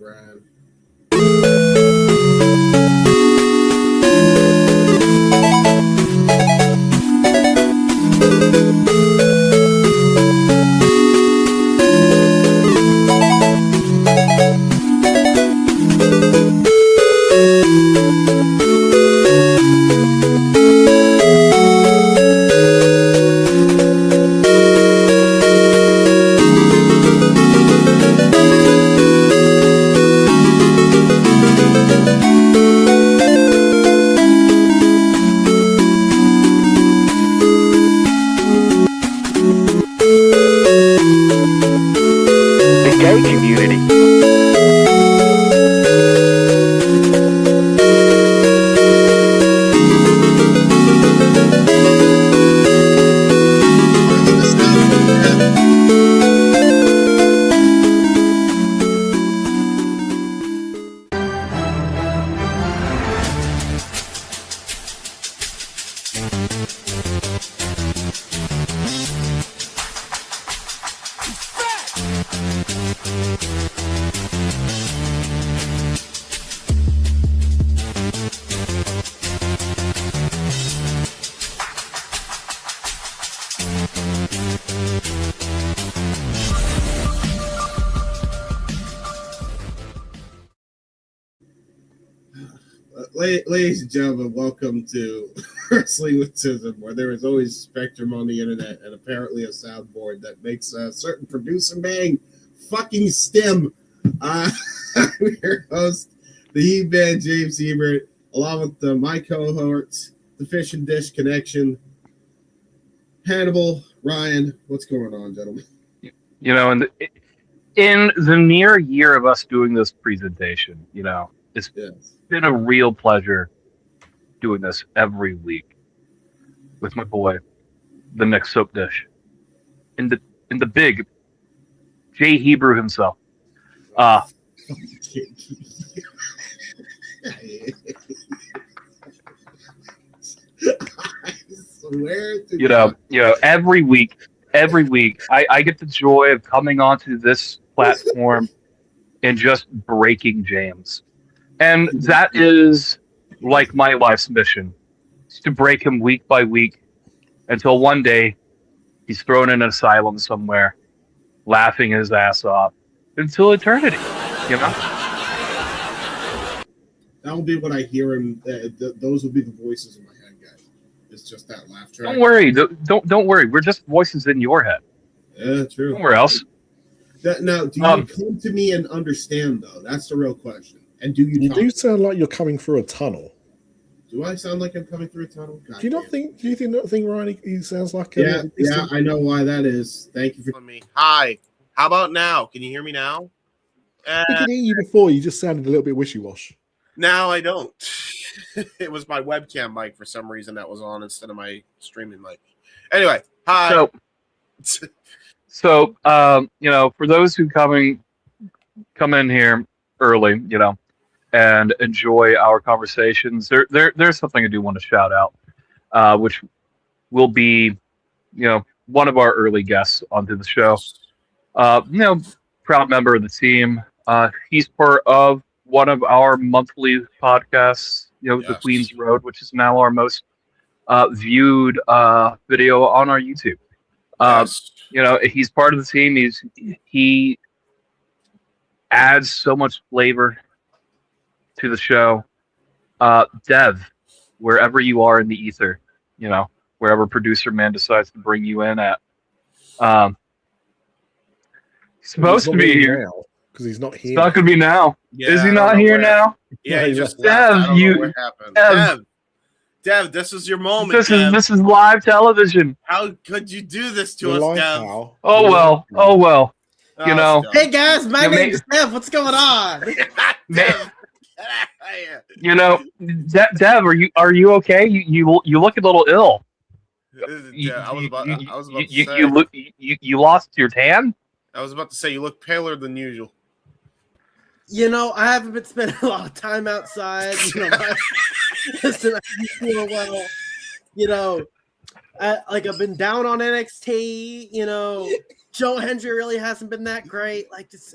Brian. Ladies and gentlemen, welcome to Wrestling with Tism, where there is always spectrum on the internet and apparently a soundboard that makes a certain producer bang fucking stem. I'm your host, the He-Man James Hebert, along with my co-hosts, the Fish and Dish Connection, Hannibal, Ryan. What's going on, gentlemen? You know, in the near year of us doing this presentation, you know, it's been a real pleasure doing this every week with my boy, the next soap dish, in the big Jay Hebrew himself. I swear to you know, every week, I get the joy of coming onto this platform and just breaking James. And that is like my life's mission, is to break him week by week until one day he's thrown in an asylum somewhere, laughing his ass off until eternity, you know? That will be what I hear him. Those will be the voices in my head, guys. It's just that laugh track. Don't worry. Don't worry. We're just voices in your head. Yeah, true. Nowhere else. Now, do you come to me and understand, though? That's the real question. And do you? You do sound like you're coming through a tunnel. Do I sound like I'm coming through a tunnel? God, do you not think Ryan? He sounds like yeah. I know why that is. Thank you for me. Hi. How about now? Can you hear me now? I could hear you before. You just sounded a little bit wishy-washy. Now I don't. It was my webcam mic for some reason that was on instead of my streaming mic. Anyway, hi. So you know, for those who come in here early, you know, and enjoy our conversations, there's something I do want to shout out, which will be, you know, one of our early guests onto the show. You know, proud member of the team. He's part of one of our monthly podcasts, you know, The Queen's Road, which is now our most viewed video on our YouTube. You know, he's part of the team. He adds so much flavor to the show. Dev, wherever you are in the ether, you know, wherever producer man decides to bring you in at. Supposed to be here because he's not here. It's not going to be now. Yeah, is he not here now? Yeah, he just left. I don't know what happened. Dev, this is your moment. This is live television. How could you do this to us, Dev? Pal. Oh well. You know. Hey guys, my name's Dev. What's going on? Dev. You know, Dev, are you okay? You look a little ill. I was about to say. You lost your tan? I was about to say you look paler than usual. You know, I haven't been spending a lot of time outside. You know, well. You know, I've been down on NXT. You know, Joe Hendry really hasn't been that great. Like, just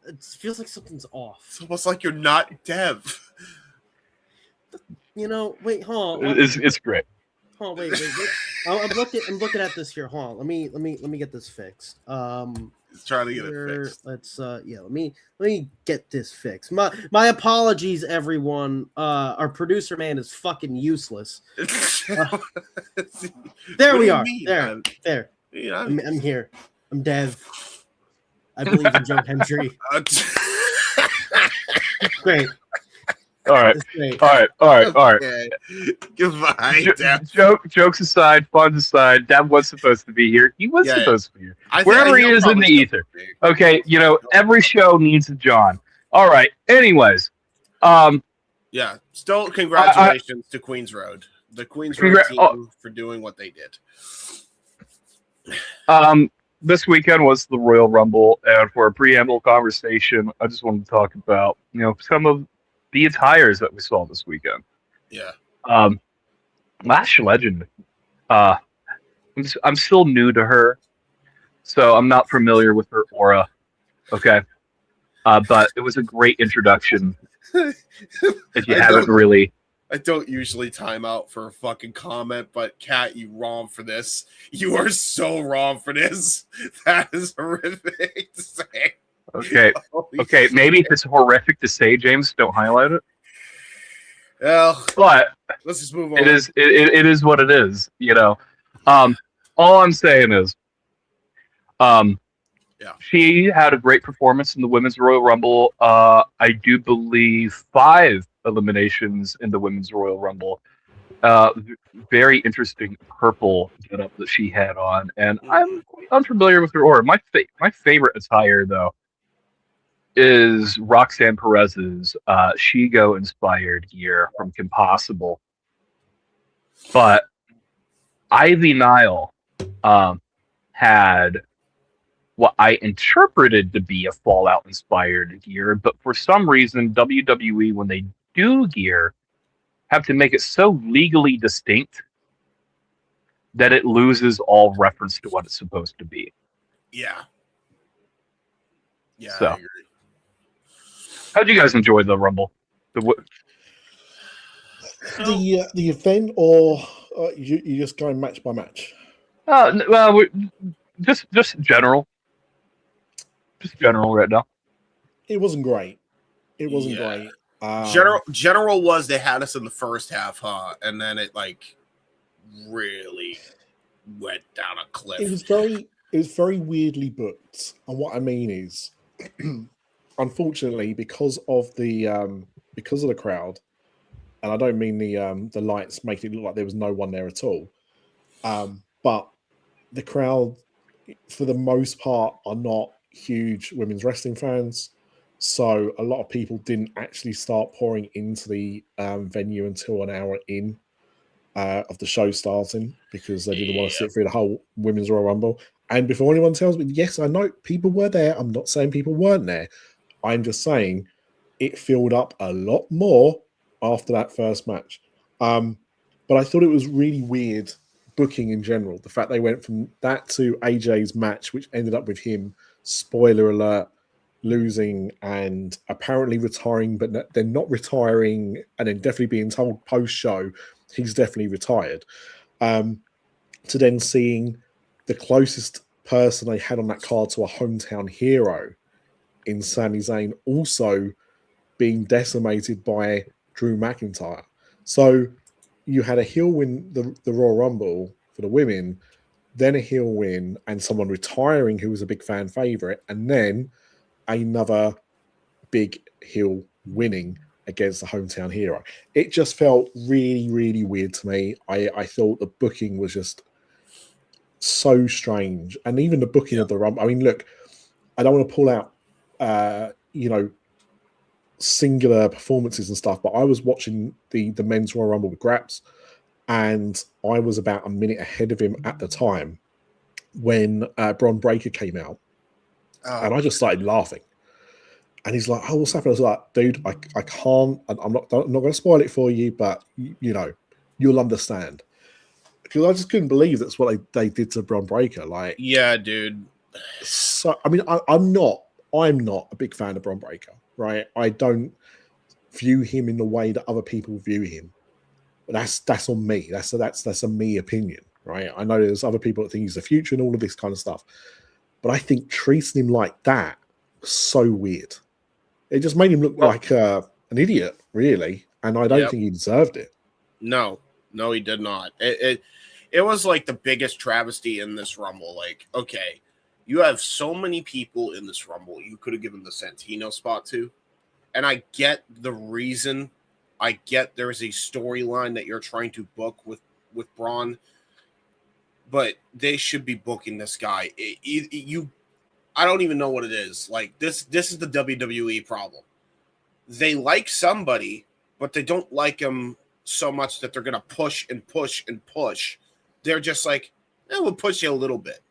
it feels like something's off. It's almost like you're not Dev. You know, wait, hold on. It's great. Hold on, wait. I'm looking at this here. Hold on. Let me get this fixed. He's trying to get it fixed. Let's let me get this fixed. My apologies, everyone. Our producer man is fucking useless. There we are. There. Yeah, I'm here. I'm Dev. I believe in Joe Hendry. Great. All right. Great. All right. Okay. Goodbye, Dev. Jokes aside, fun aside, Dad was supposed to be here. He was supposed to be here. Wherever he is in the ether. Okay, every show needs a John. All right. Anyways, yeah. Still, congratulations to Queens Road, the Queens Road team for doing what they did. This weekend was the Royal Rumble, and for a preamble conversation, I just wanted to talk about some of the attires that we saw this weekend. Yeah. Lash Legend. I'm still new to her, so I'm not familiar with her aura. Okay. But it was a great introduction. If you haven't really. I don't usually time out for a fucking comment, but Kat, you wrong for this. You are so wrong for this. That is horrific to say. Okay. Holy Okay. shit. Maybe if it's horrific to say, James, don't highlight it. Well, But let's just move on. it is what it is. All I'm saying is, she had a great performance in the Women's Royal Rumble. I do believe 5 eliminations in the Women's Royal Rumble. Very interesting purple getup that she had on, and I'm quite unfamiliar with her aura. My favorite attire, though, is Roxanne Perez's Shigo inspired gear from Kim Possible. But Ivy Nile had what I interpreted to be a Fallout inspired gear, but for some reason WWE, when they do gear, have to make it so legally distinct that it loses all reference to what it's supposed to be. Yeah. Yeah, So. I agree. How'd you guys enjoy the Rumble? The event, or you just going match by match? Well, just general. Just general right now. It wasn't great. It wasn't Yeah. great. General was they had us in the first half, huh? And then it really went down a cliff. It was very weirdly booked. And what I mean is, unfortunately, because of the crowd, and I don't mean the lights making it look like there was no one there at all, but the crowd, for the most part, are not huge women's wrestling fans. So a lot of people didn't actually start pouring into the venue until an hour in of the show starting, because they didn't want to sit through the whole Women's Royal Rumble. And before anyone tells me, yes, I know people were there. I'm not saying people weren't there. I'm just saying it filled up a lot more after that first match. But I thought it was really weird booking in general. The fact they went from that to AJ's match, which ended up with him, spoiler alert, losing and apparently retiring, but then not retiring, and then definitely being told post-show he's definitely retired. To then seeing the closest person they had on that card to a hometown hero in Sami Zayn also being decimated by Drew McIntyre. So you had a heel win the Royal Rumble for the women, then a heel win and someone retiring who was a big fan favorite, and then another big heel winning against the hometown hero. It just felt really, really weird to me. I thought the booking was just so strange. And even the booking of the Rumble, I mean, look, I don't want to pull out singular performances and stuff, but I was watching the men's Royal Rumble with Graps, and I was about a minute ahead of him at the time when Bron Breakker came out, and I just started laughing. And he's like, "Oh, what's happening?" I was like, "Dude, I can't. I'm not going to spoil it for you, but you'll understand." Because I just couldn't believe that's what they did to Bron Breakker. Like, yeah, dude. So I mean, I'm not I'm not a big fan of Bron Breakker, right? I don't view him in the way that other people view him. But that's on me. That's a me opinion, right? I know there's other people that think he's the future and all of this kind of stuff. But I think treating him like that was so weird. It just made him look like an idiot, really. And I don't think he deserved it. No, he did not. It was like the biggest travesty in this Rumble. Like, okay, you have so many people in this Rumble you could have given the Santino spot to. And I get the reason. I get there's a storyline that you're trying to book with Braun. But they should be booking this guy. I don't even know what it is. Like, this is the WWE problem. They like somebody, but they don't like him so much that they're going to push and push and push. They're just like, we'll push you a little bit.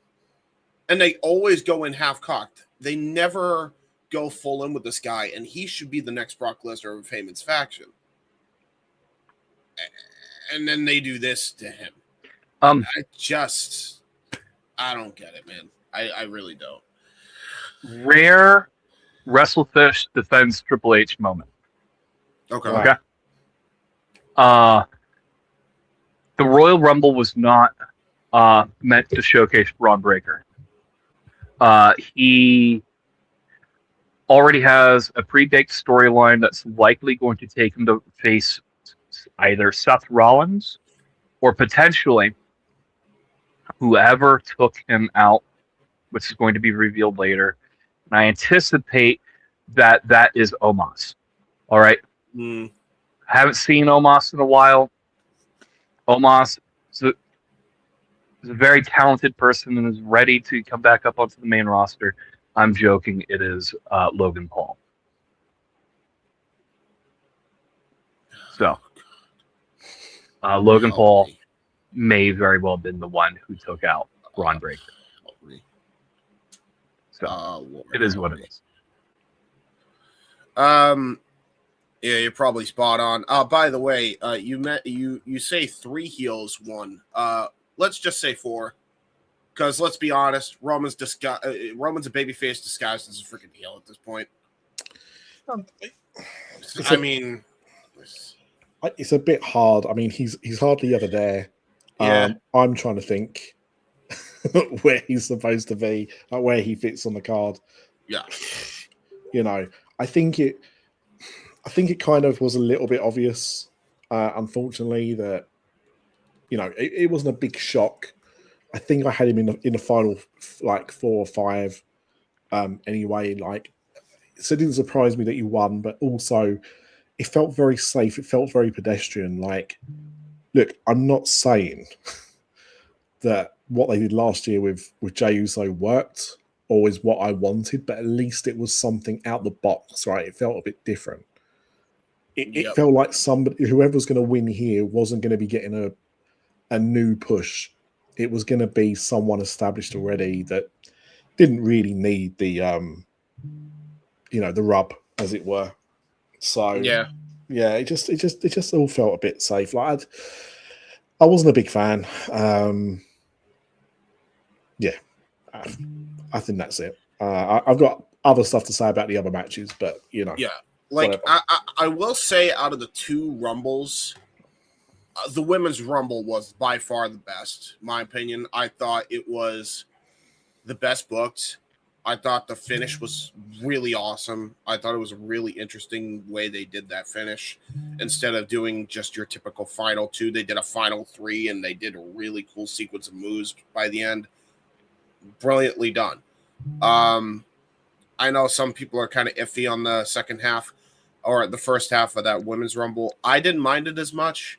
And they always go in half-cocked. They never go full in with this guy, and he should be the next Brock Lesnar of Heyman's faction. And then they do this to him. I don't get it, man. I really don't. Rare WrestleFish defends Triple H moment. Okay. The Royal Rumble was not meant to showcase Braun Breaker. He already has a pre-baked storyline that's likely going to take him to face either Seth Rollins or potentially whoever took him out, which is going to be revealed later. And I anticipate that is Omos. All right. Haven't seen Omos in a while. Omos is a very talented person and is ready to come back up onto the main roster. I'm joking. It is Logan Paul. So Logan Paul may very well have been the one who took out Braun Breaker. So it is what it is. Yeah, you're probably spot on. By the way, you say 3 heels won. Let's just say 4, because let's be honest, Roman's a babyface disguised as a freaking heel at this point. I mean, it's a bit hard. I mean, he's hardly ever there. Yeah. I'm trying to think where he's supposed to be, like where he fits on the card. Yeah. You know, I think it kind of was a little bit obvious, unfortunately, that, you know, it wasn't a big shock. I think I had him in the final like 4 or 5 anyway. Like, so it didn't surprise me that he won, but also it felt very safe. It felt very pedestrian. Like, look, I'm not saying that what they did last year with Jey Uso worked or is what I wanted, but at least it was something out the box, right? It felt a bit different. It felt like whoever was going to win here wasn't going to be getting a new push. It was going to be someone established already that didn't really need the the rub, as it were. So yeah, it just all felt a bit safe. Like I wasn't a big fan. I think that's it. I've got other stuff to say about the other matches, but you know, like I will say, out of the 2 Rumbles, the women's Rumble was by far the best, in my opinion. I thought it was the best booked. I thought the finish was really awesome. I thought it was a really interesting way they did that finish. Instead of doing just your typical final 2, they did a final 3, and they did a really cool sequence of moves by the end. Brilliantly done. I know some people are kind of iffy on the second half or the first half of that women's Rumble. I didn't mind it as much.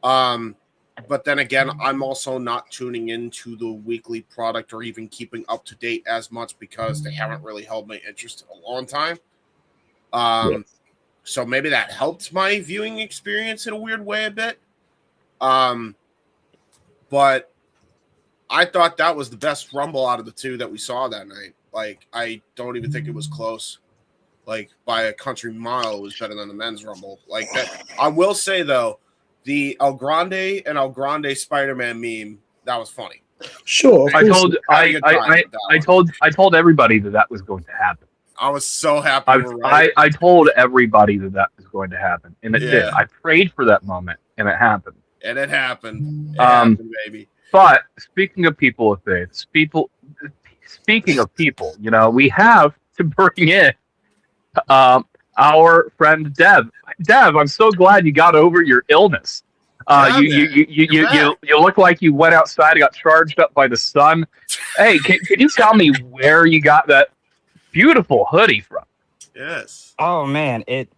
But then again, I'm also not tuning into the weekly product or even keeping up to date as much because they haven't really held my interest in a long time. So maybe that helped my viewing experience in a weird way a bit. But I thought that was the best Rumble out of the 2 that we saw that night. Like, I don't even think it was close. Like, by a country mile, it was better than the men's Rumble. Like that. I will say though, the El Grande and El Grande Spider-Man meme, that was funny. Sure. I told everybody that was going to happen. I was so happy you were right. I told everybody that was going to happen, and it did. Yeah. I prayed for that moment, and it happened. And it happened. It Um, happened, baby. But speaking of people of faith, speaking of people, we have to bring in our friend Dev. Dev, I'm so glad you got over your illness. Yeah, You look like you went outside and got charged up by the sun. Hey, can you tell me where you got that beautiful hoodie from? Yes. Oh man, it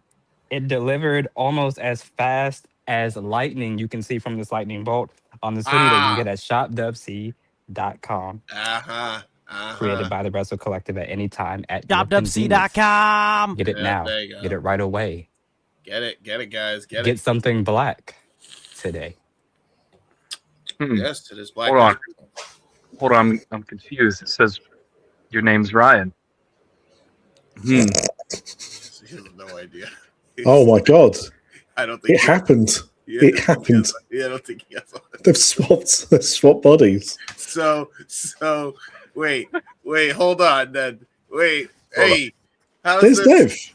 delivered almost as fast as lightning. You can see from this lightning bolt on this hoodie that you can get at shopdubc.com. Created by the WrestleCollective at any time at shopdubc.com. Get it now. There you go. Get it right away. Get it, guys. Get Get something black today. Yes, it is black. Hold on, I'm confused. It says your name's Ryan. He has no idea. Oh my god! I don't think It happened. It happened. Yeah, I don't think he has. They've swapped bodies. So wait, hold on then. Wait, Hold hey, how's There's this?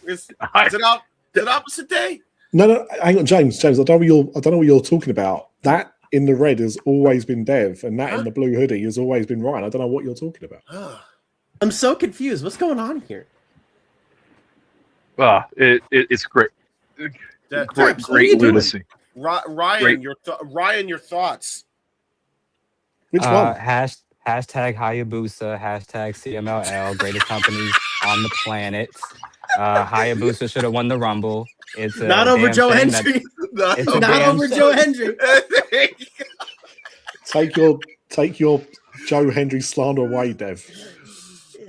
Dev. Is it opposite day? No, hang on, James. I don't know what you're talking about. That in the red has always been Dev, and that in the blue hoodie has always been Ryan. I don't know what you're talking about. I'm so confused. What's going on here? It's great. Great lunacy. Ryan, your thoughts. Which one? Hashtag Hayabusa, hashtag CMLL, greatest companies on the planet. Hayabusa should have won the Rumble. It's not over Joe Hendry. Not over Joe Hendry. Take your Joe Hendry slander away, Dev.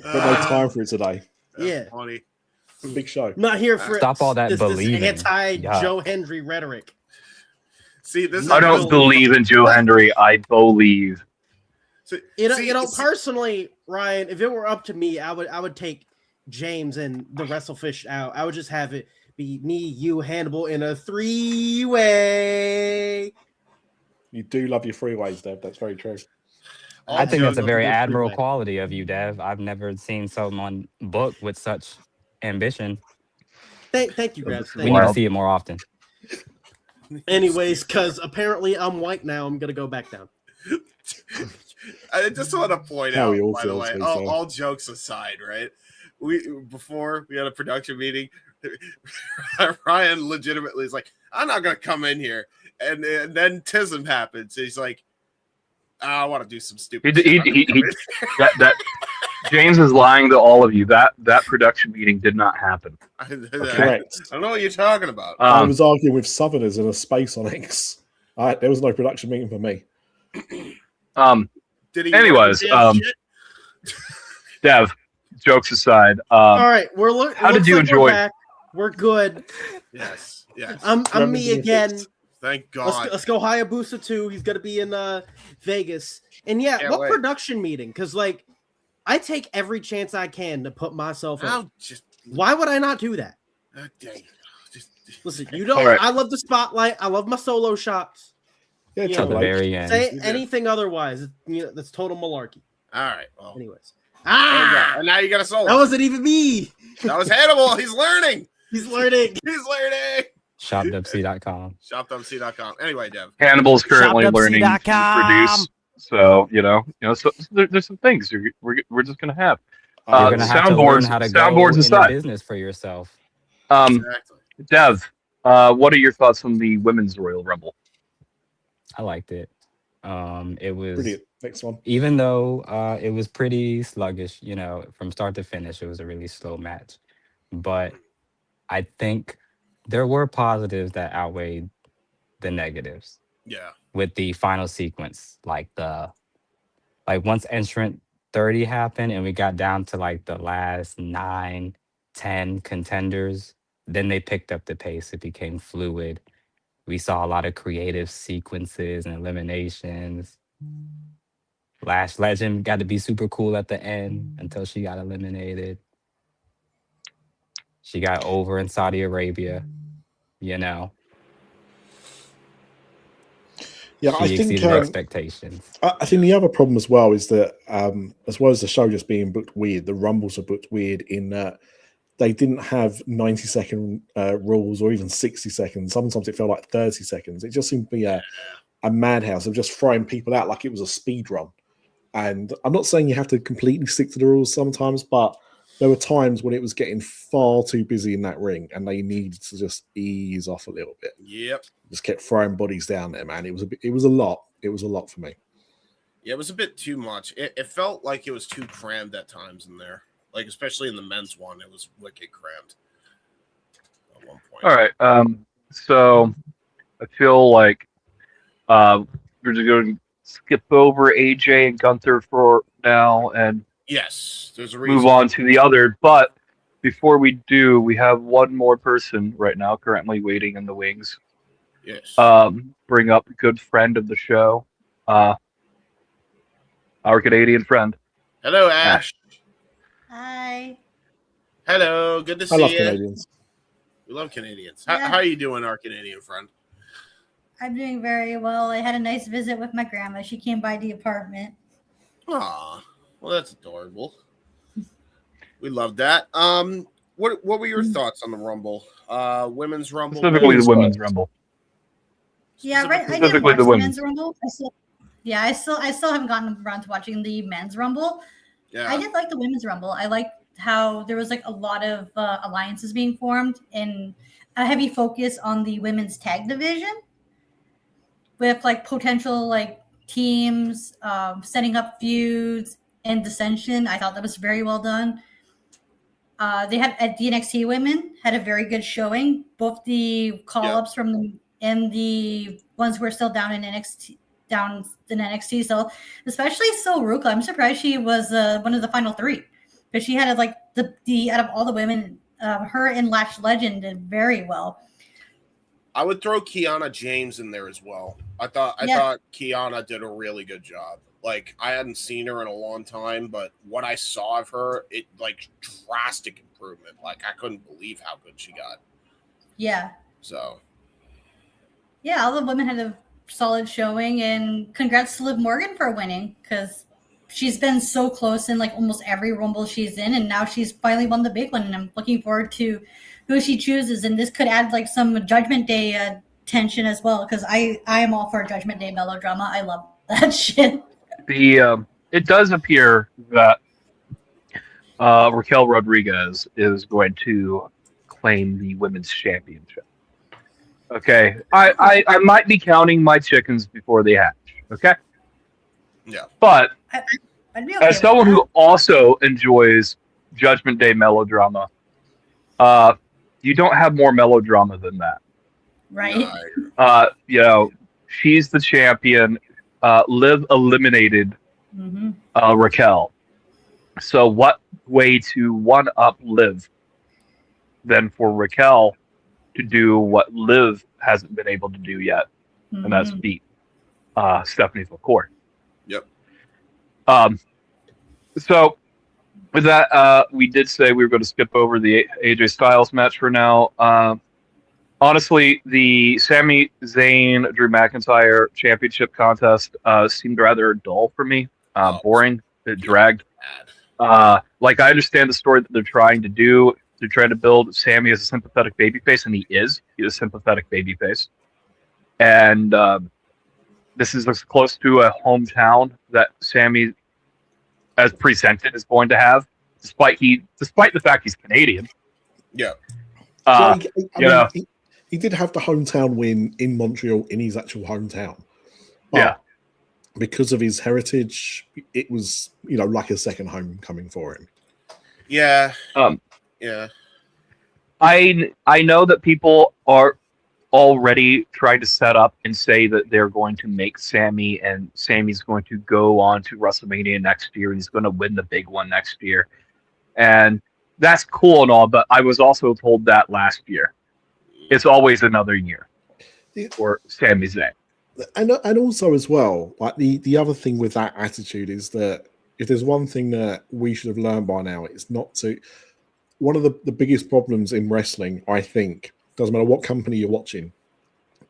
Got no time for it today. Yeah. Funny. Big show. I'm not here for stop all that this believing. Anti-Joe Hendry rhetoric. See, this I don't believe in Joe Hendry. I believe. Personally, Ryan, if it were up to me, I would take James and the WrestleFish out. I would just have it be me, you, Hannibal in a 3-way. You do love your freeways, Dev. That's very true. I think that's a very admirable quality of you, Dev. I've never seen someone book with such ambition. Thank you, guys. We need to see it more often. Anyways, because apparently I'm white now, I'm gonna go back down. I just want to point out, by the way, all jokes aside, right? Before we had a production meeting, Ryan legitimately is like, "I'm not gonna come in here," and then Tism happens. He's like, "I want to do some stupid." That James is lying to all of you. That production meeting did not happen. Correct. I don't know what you're talking about. I was arguing with Southerners in a space on X. There was no production meeting for me. Anyways, Dev, jokes aside. All right, how did you enjoy? We're good. Yes. I'm me again. Thank God. Let's go Hayabusa 2. He's gonna be in Vegas. And what production meeting? Because I take every chance I can to put myself in. Why would I not do that? Listen, you don't. Right. I love the spotlight. I love my solo shots. Yeah, till the very end. Say anything otherwise, that's total malarkey. All right. Well. Anyways. And now you got a solo. That wasn't even me. That was Hannibal. He's learning. Shopdubc.com. Shopdubc.com. Anyway, Dev. Hannibal's currently learning to produce. So so there's some things we're just gonna have. You're gonna have to learn how to go in the business for yourself. Exactly. Dev, what are your thoughts on the Women's Royal Rumble? I liked it. It was brilliant. Next one. Even though it was pretty sluggish, from start to finish, it was a really slow match. But I think there were positives that outweighed the negatives. Yeah. With the final sequence, once entrant 30 happened and we got down to the last 9, 10 contenders, then they picked up the pace. It became fluid. We saw a lot of creative sequences and eliminations. Lash Legend got to be super cool at the end until she got eliminated. She got over in Saudi Arabia, Yeah, Yeah, I She think exceeded expectations. I think the other problem as well is that as well as the show just being booked weird, the Rumbles are booked weird in that they didn't have 90-second rules or even 60 seconds. Sometimes it felt like 30 seconds. It just seemed to be a madhouse of just throwing people out like it was a speed run. And I'm not saying you have to completely stick to the rules sometimes, but there were times when it was getting far too busy in that ring and they needed to just ease off a little bit. Yep. Just kept throwing bodies down there, man. It was a lot. It was a lot for me. Yeah, it was a bit too much. It felt like it was too crammed at times in there. Like, especially in the men's one, it was wicked crammed at one point. All right. So I feel like we're just going to skip over AJ and Gunther for now and yes, there's a reason. move on to the other. But before we do, we have one more person right now currently waiting in the wings. Yes. Bring up a good friend of the show, our Canadian friend. Hello, Ash. Hi. Hello, good to see I love you. Canadians. We love Canadians. Yeah. How are you doing, our Canadian friend? I'm doing very well. I had a nice visit with my grandma. She came by the apartment. Aw, well, that's adorable. We love that. What were your thoughts on the Rumble? Women's Rumble, Specifically the Women's Rumble. Yeah, right. I didn't Specifically watch the the women's. men's rumble. I still haven't gotten around to watching the men's rumble. Yeah. I did like the women's rumble. I liked how there was like a lot of alliances being formed and a heavy focus on the women's tag division with like potential like teams setting up feuds and dissension. I thought that was very well done. They had at the NXT women had a very good showing. Both the call-ups from them and the ones who are still down in NXT. So especially Ruka, I'm surprised she was one of the final three because she had like the out of all the women, her and Lash Legend did very well. I would throw Kiana James in there as well. I thought Kiana did a really good job. Like, I hadn't seen her in a long time, but what I saw of her, it like drastic improvement. Like, I couldn't believe how good she got. Yeah. So. Yeah, all the women had a solid showing, and congrats to Liv Morgan for winning because she's been so close in like almost every Rumble she's in, and now she's finally won the big one. And I'm looking forward to who she chooses, and this could add like some Judgment Day tension as well because I am all for Judgment Day melodrama. I love that shit. It does appear that Raquel Rodriguez is going to claim the women's championship. Okay, I might be counting my chickens before they hatch. Okay. Yeah. But I'd be okay as someone who also enjoys Judgment Day melodrama, you don't have more melodrama than that. Right. You know, she's the champion. Liv eliminated Raquel. So what way to one up Liv than for Raquel to do what Liv hasn't been able to do yet, and that's beat Stephanie McCourt. Yep. So with that, we did say we were going to skip over the AJ Styles match for now. Honestly, the Sami Zayn Drew McIntyre championship contest seemed rather dull for me. Boring. It dragged. Like, I understand the story that they're trying to do. They're trying to build Sami as a sympathetic babyface, and he is. He's a sympathetic babyface. And this is as close to a hometown that Sami, as presented, is going to have, despite the fact he's Canadian. Yeah. He did have the hometown win in Montreal in his actual hometown. But because of his heritage, it was, like a second homecoming for him. Yeah. Yeah. I know that people are already trying to set up and say that they're going to make Sami, and Sami's going to go on to WrestleMania next year, and he's going to win the big one next year. And that's cool and all, but I was also told that last year. It's always another year for Sami Zayn. And also as well, like the other thing with that attitude is that if there's one thing that we should have learned by now, it's not to. One of the biggest problems in wrestling, I think, doesn't matter what company you're watching,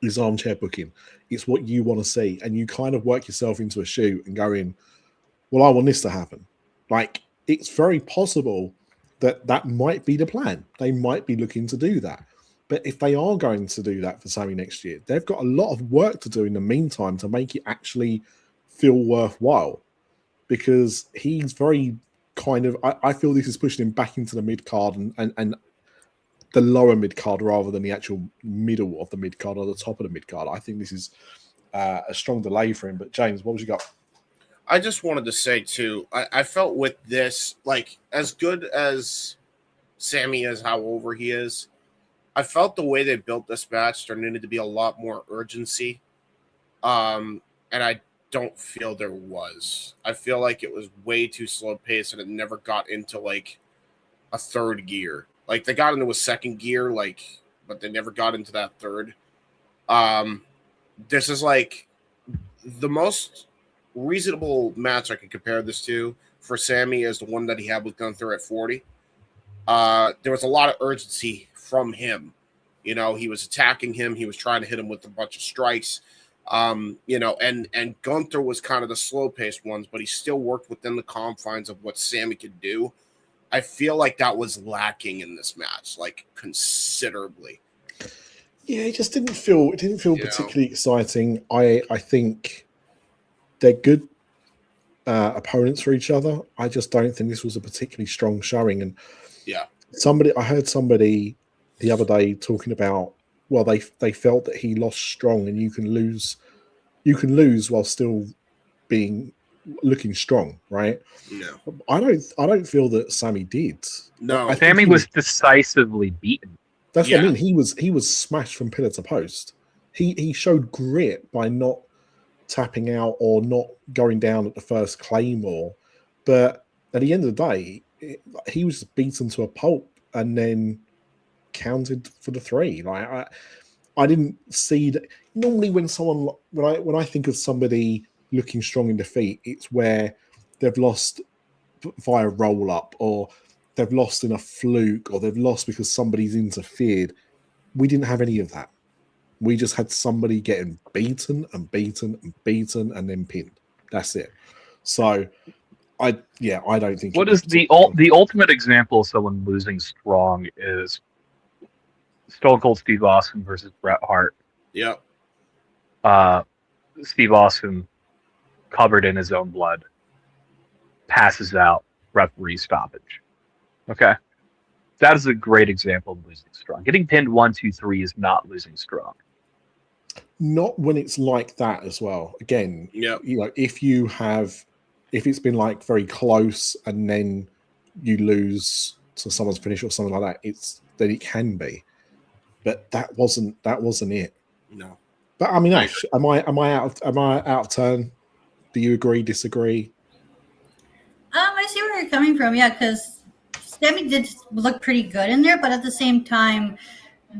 is armchair booking. It's what you want to see, and you kind of work yourself into a shoe and go in, well, I want this to happen. Like, it's very possible that might be the plan. They might be looking to do that. But if they are going to do that for Sammy next year, they've got a lot of work to do in the meantime to make it actually feel worthwhile, because he's very kind of, I feel this is pushing him back into the mid card and the lower mid card rather than the actual middle of the mid card or the top of the mid card. I think this is a strong delay for him. But James, what was you got? I just wanted to say too, I felt with this, like, as good as Sammy is, how over he is, I felt the way they built this match, there needed to be a lot more urgency. And I don't feel there was. I feel like it was way too slow paced and it never got into like a third gear. Like, they got into a second gear, like, but they never got into that third. This is like the most reasonable match I can compare this to for Sammy is the one that he had with Gunther at 40. There was a lot of urgency from him. You know, he was attacking him. He was trying to hit him with a bunch of strikes. You know, and Gunther was kind of the slow-paced ones, but he still worked within the confines of what Sammy could do. I feel like that was lacking in this match, like, considerably. Yeah, it just didn't feel particularly exciting. I think they're good opponents for each other. I just don't think this was a particularly strong showing. And yeah, I heard somebody the other day talking about, well, they felt that he lost strong, and you can lose while still looking strong, right? No, I don't feel that Sammy did. No, Sammy was decisively beaten. That's what I mean. He was smashed from pillar to post. He showed grit by not tapping out or not going down at the first claymore, but at the end of the day, he was beaten to a pulp and then counted for the 3. Like, I didn't see that. Normally, when I think of somebody looking strong in defeat, it's where they've lost via roll up, or they've lost in a fluke, or they've lost because somebody's interfered. We didn't have any of that. We just had somebody getting beaten and beaten and beaten and then pinned. That's it. So, I don't think. What is the ultimate example of someone losing strong is Stone Cold Steve Austin versus Bret Hart. Yep. Steve Austin, covered in his own blood, passes out, referee stoppage. Okay. That is a great example of losing strong. Getting pinned 1, 2, 3 is not losing strong. Not when it's like that as well. Again, yep. You know, if it's been like very close and then you lose to someone's finish or something like that, then it can be. But that wasn't it. No. But I mean, Ash, am I out of turn? Do you agree? Disagree? I see where you're coming from. Yeah, because Sammy did look pretty good in there, but at the same time,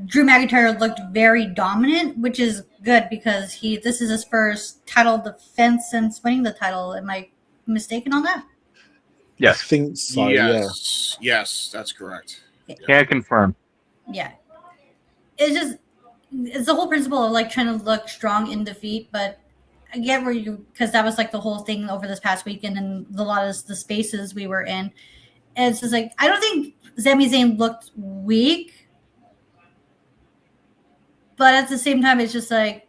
Drew McIntyre looked very dominant, which is good because this is his first title defense since winning the title. Am I mistaken on that? Yes. I think so. Yes. Yeah. Yes, that's correct. Can confirm. Yeah. It's the whole principle of like trying to look strong in defeat, but I get where because that was like the whole thing over this past weekend and a lot of the spaces we were in. And it's just like, I don't think Sami Zayn looked weak, but at the same time, it's just like,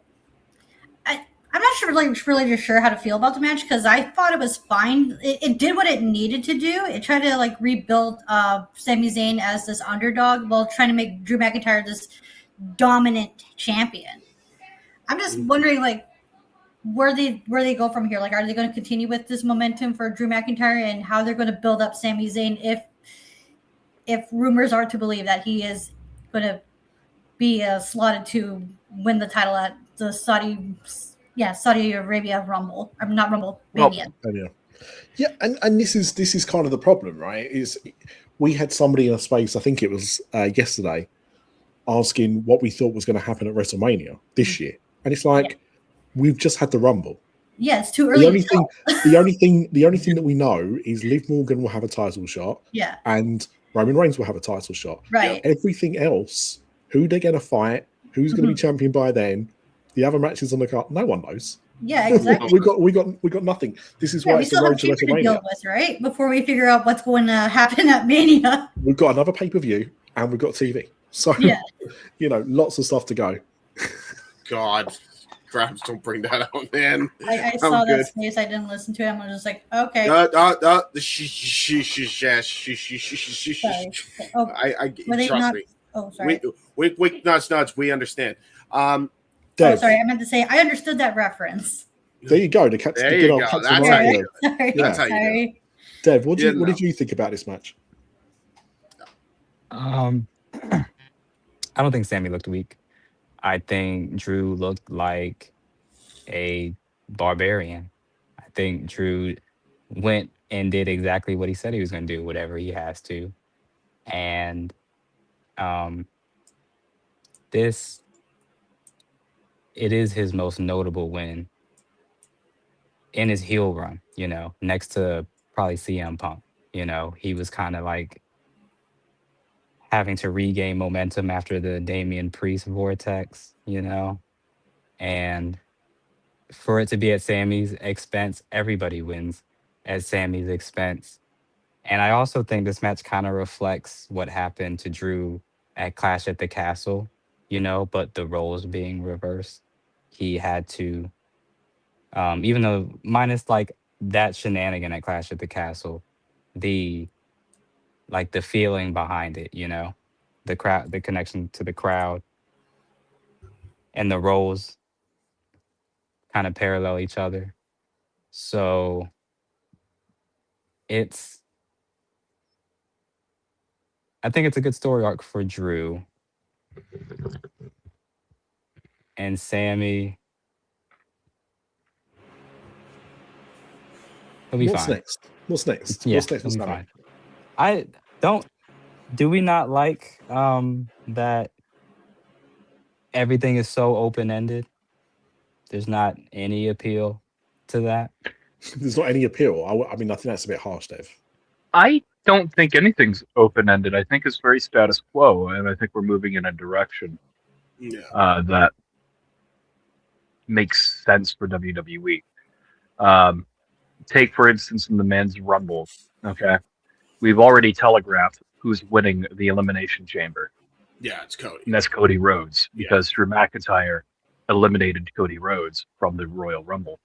I'm not sure, like, really just sure how to feel about the match because I thought it was fine. It did what it needed to do. It tried to like rebuild Sami Zayn as this underdog while trying to make Drew McIntyre this dominant champion. I'm just wondering, like, where they go from here. Like, are they going to continue with this momentum for Drew McIntyre and how they're going to build up Sami Zayn if rumors are to believe that he is going to be slotted to win the title at the Saudi Arabia Rumble. I'm not Rumble, Mania. Yeah, and this is kind of the problem, right? Is we had somebody in a space, I think it was yesterday, asking what we thought was going to happen at WrestleMania this year, and it's like we've just had the Rumble. Yeah, it's too early. The only thing that we know is Liv Morgan will have a title shot. Yeah, and Roman Reigns will have a title shot. Right. Everything else, who they're going to fight, who's going to be champion by then, The other matches on the card, no one knows. Yeah, exactly. we got nothing. This is why we it's the still road have to TV to deal WrestleMania. with, right? Before we figure out what's going to happen at Mania. We've got another pay-per-view and we've got TV. So, Yeah. Lots of stuff to go. God, Grabs, don't bring that out, man. I saw that space. I didn't listen to it. I was just like, okay. Sorry. Oh, trust me. Oh, sorry. Wait, nuts. We understand. Dev, sorry. I meant to say I understood that reference. There you go. That's how you do it. That's how you do it. Dev, what did you think about this match? I don't think Sammy looked weak. I think Drew looked like a barbarian. I think Drew went and did exactly what he said he was going to do, whatever he has to. And it is his most notable win in his heel run, next to probably CM Punk. He was kind of like having to regain momentum after the Damian Priest vortex, and for it to be at Sammy's expense, everybody wins at Sammy's expense. And I also think this match kind of reflects what happened to Drew at Clash at the Castle, but the roles being reversed. He had to, even though minus like that shenanigan at Clash at the Castle, the feeling behind it, the crowd, the connection to the crowd, and the roles kind of parallel each other. So I think it's a good story arc for Drew. And Sammy, he'll be fine. What's next? Yeah, What's next? he'll be fine. Do we not like that everything is so open-ended? There's not any appeal to that? There's not any appeal. I mean, I think that's a bit harsh, Dave. I don't think anything's open-ended. I think it's very status quo, and I think we're moving in a direction that makes sense for WWE. Take, for instance, in the men's Rumble, okay? We've already telegraphed who's winning the Elimination Chamber. Yeah, it's Cody. And that's Cody Rhodes, because Drew McIntyre eliminated Cody Rhodes from the Royal Rumble.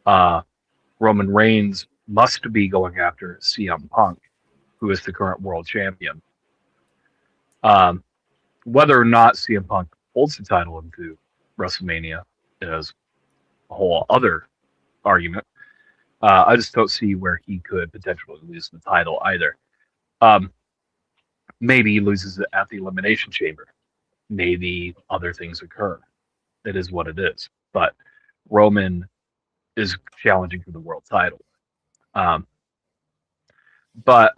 Roman Reigns must be going after CM Punk, who is the current world champion. Whether or not CM Punk holds the title into WrestleMania is a whole other argument. I just don't see where he could potentially lose the title either. Maybe he loses it at the Elimination Chamber. Maybe other things occur. It is what it is. But Roman is challenging for the world title. But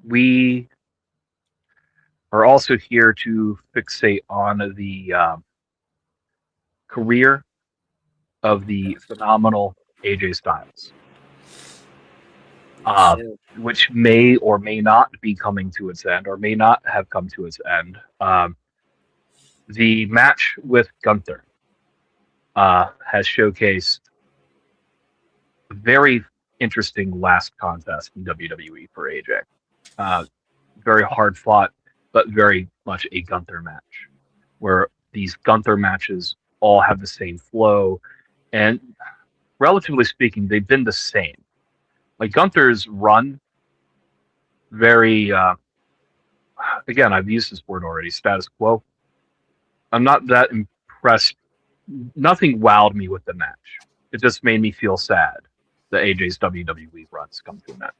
we are also here to fixate on the career of the phenomenal AJ Styles, which may or may not be coming to its end, or may not have come to its end. The match with Gunther has showcased a very interesting last contest in WWE for AJ. Very hard fought, but very much a Gunther match, where these Gunther matches all have the same flow, and relatively speaking, they've been the same. Like Gunther's run, very, again, I've used this word already, status quo. I'm not that impressed. Nothing wowed me with the match. It just made me feel sad that AJ's WWE runs come to an end.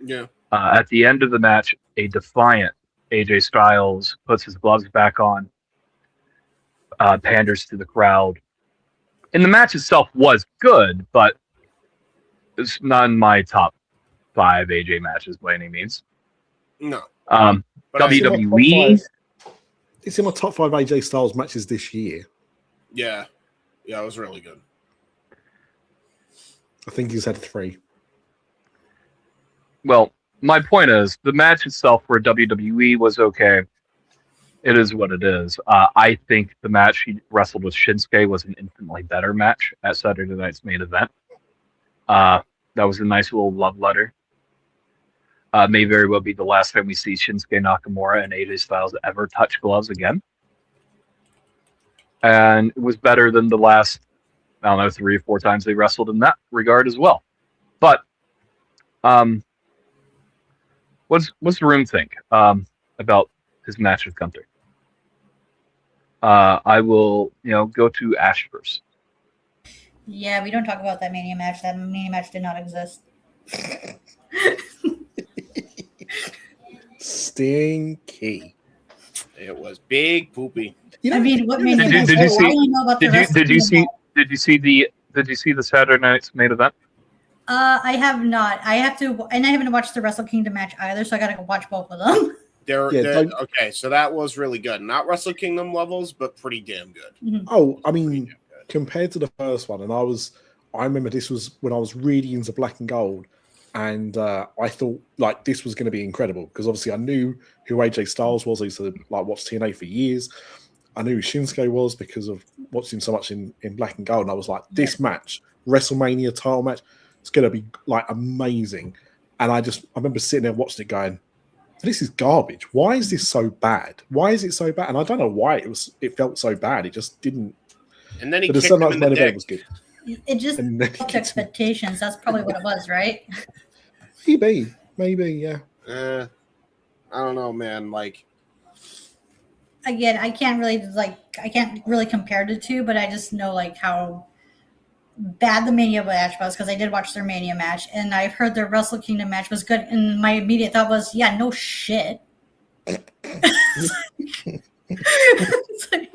Yeah. At the end of the match, a defiant AJ Styles puts his gloves back on, panders to the crowd. And the match itself was good, but it's not in my top 5 AJ matches by any means. No. WWE. It's in my top 5 AJ Styles matches this year. Yeah. Yeah, it was really good. I think he's had 3. Well, my point is, the match itself for WWE was okay. it is what it is. I think the match he wrestled with Shinsuke was an infinitely better match at Saturday night's main event. That was a nice little love letter. May very well be the last time we see Shinsuke Nakamura and AJ Styles ever touch gloves again. And it was better than the last, I don't know, 3 or 4 times they wrestled in that regard as well. But what's the room think about his match with Gunther? I will, go to Ash first. Yeah, we don't talk about that Mania match. That Mania match did not exist. Stinky. It was big poopy. I mean, what Mania Did match? you see? I only know about the rest Did of you the see the Saturday night's main event? I have not. I have to, and I haven't watched the Wrestle Kingdom match either, so I gotta go watch both of them. Okay, so that was really good. Not Wrestle Kingdom levels, but pretty damn good. Mm-hmm. Oh, I mean, compared to the first one, and I remember this was when I was really into Black and Gold, and I thought like this was going to be incredible because obviously I knew who AJ Styles was. I used to like watch TNA for years. I knew who Shinsuke was because of watching him so much in Black and Gold, and I was like, this match, WrestleMania title match, it's going to be like amazing. And I remember sitting there watching it going, this is garbage. Why is this so bad? Why is it so bad? And I don't know why it felt so bad. It just didn't. And then he kicked him in the dick. Was good. It just built expectations. That's probably what it was, right? Maybe, yeah. I don't know, man. Like, again, I can't really compare the two, but I just know like how bad the Mania match was because I did watch their Mania match, and I've heard their Wrestle Kingdom match was good, and my immediate thought was, yeah, no shit. It's like,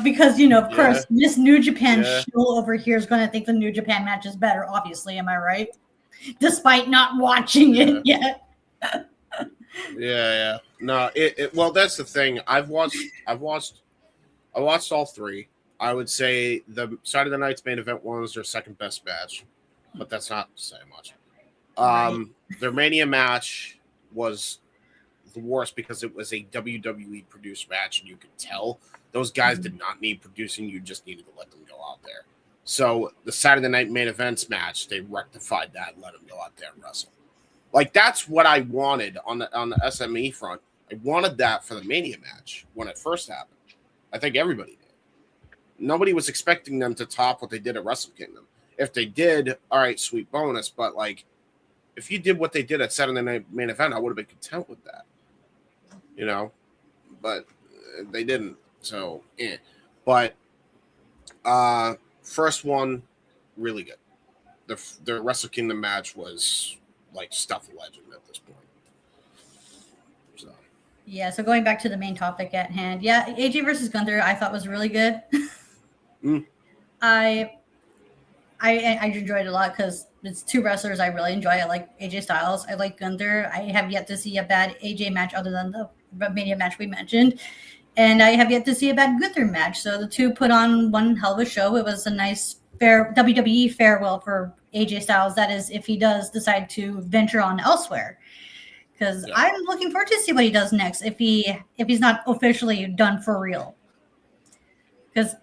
because of course, this New Japan show over here is going to think the New Japan match is better. Obviously, am I right? Despite not watching it yet. Yeah. No, well, that's the thing. I watched all 3. I would say the Saturday night's main event one was their second best match, but that's not to say much. Their Mania match was the worst because it was a WWE produced match, and you could tell those guys did not need producing. You just needed to let them go out there. So the Saturday night main events match, they rectified that and let them go out there and wrestle. Like that's what I wanted on the SME front. I wanted that for the Mania match when it first happened. I think everybody did. Nobody was expecting them to top what they did at Wrestle Kingdom. If they did, all right, sweet bonus. But like, if you did what they did at Saturday Night Main Event, I would have been content with that. But they didn't. So, But first one, really good. The Wrestle Kingdom match was like stuff of legend at this point. So. Yeah. So going back to the main topic at hand, AJ versus Gunther, I thought was really good. I enjoyed it a lot because it's 2 wrestlers I really enjoy. I like AJ Styles. I like Gunther. I have yet to see a bad AJ match other than the Mania match we mentioned. And I have yet to see a bad Gunther match. So the 2 put on one hell of a show. It was a nice fair WWE farewell for AJ Styles. That is, if he does decide to venture on elsewhere. Because I'm looking forward to see what he does next if he's not officially done for real. Because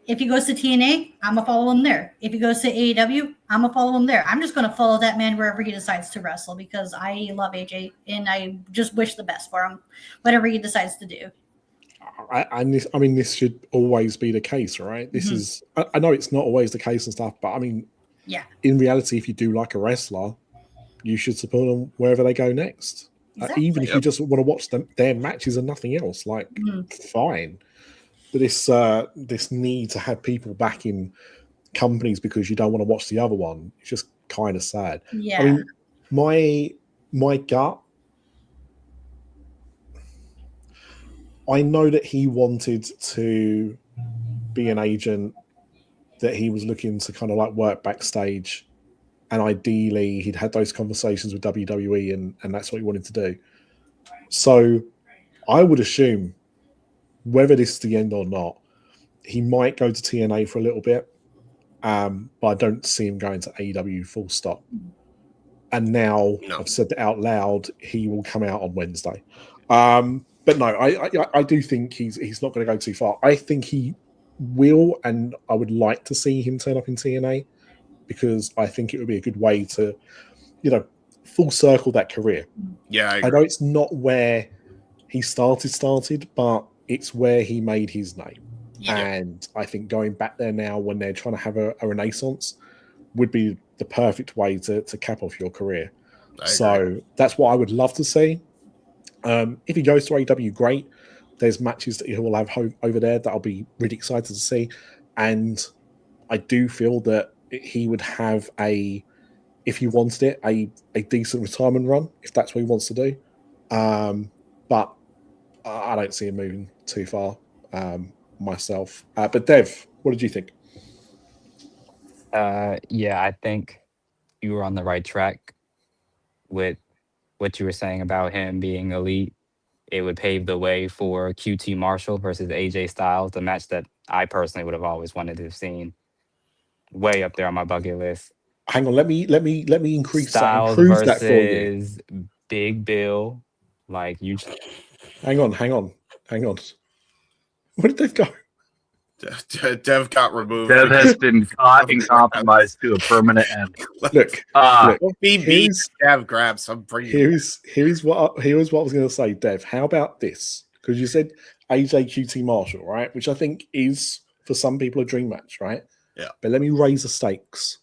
if he goes to TNA, I'm going to follow him there. If he goes to AEW, I'm going to follow him there. I'm just going to follow that man wherever he decides to wrestle because I love AJ and I just wish the best for him, whatever he decides to do. This should always be the case, right? This is, I know it's not always the case and stuff, but in reality, if you do like a wrestler, you should support them wherever they go next. Exactly. Even if you just want to watch their matches and nothing else, fine. But this need to have people back in companies because you don't want to watch the other one, it's just kind of sad. Yeah. I mean, my gut, I know that he wanted to be an agent, that he was looking to kind of like work backstage, and ideally he'd had those conversations with WWE and that's what he wanted to do. So I would assume, whether this is the end or not, he might go to TNA for a little bit, but I don't see him going to AEW full stop. And now I've said that out loud, he will come out on Wednesday. But no, I do think he's not going to go too far. I think he will, and I would like to see him turn up in TNA because I think it would be a good way to, full circle that career. Yeah, I know it's not where he started, but it's where he made his name. Yeah. And I think going back there now when they're trying to have a renaissance would be the perfect way to cap off your career. So that's what I would love to see. If he goes to AEW, great. There's matches that he will have over there that I'll be really excited to see. And I do feel that he would have if he wanted it, a decent retirement run, if that's what he wants to do. But I don't see him moving too far myself. But Dev, what did you think? Yeah, I think you were on the right track with what you were saying about him being elite. It would pave the way for QT Marshall versus AJ Styles, the match that I personally would have always wanted to have seen. Way up there on my bucket list. Hang on, let me increase Styles that, improve versus that for you. Big Bill. Like you. Hang on. Where did Dev go? Dev got removed. Dev has been caught and compromised to a permanent end. Look, Dev grabs. I'm bringing. Here's what I was going to say, Dev. How about this? Because you said AJ QT Marshall, right? Which I think is for some people a dream match, right? Yeah. But let me raise the stakes.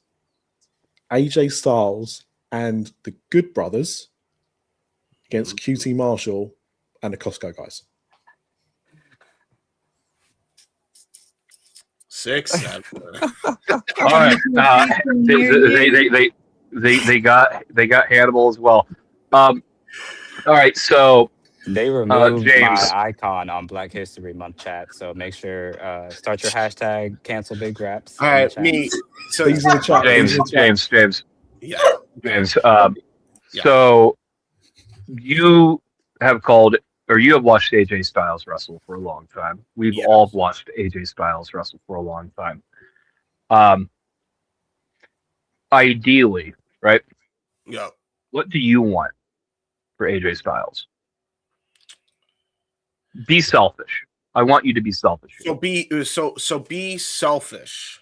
AJ Styles and the Good Brothers against QT Marshall and the Costco guys. 6, 7. All right. They got Hannibal as well. All right. So they removed my icon on Black History Month chat. So make sure start your hashtag cancel Big Raps. All right, me. So James. Yeah, James. So you have watched AJ Styles wrestle for a long time. We've all watched AJ Styles wrestle for a long time. Ideally, right? Yeah. What do you want for AJ Styles? Be selfish. I want you to be selfish. So be selfish.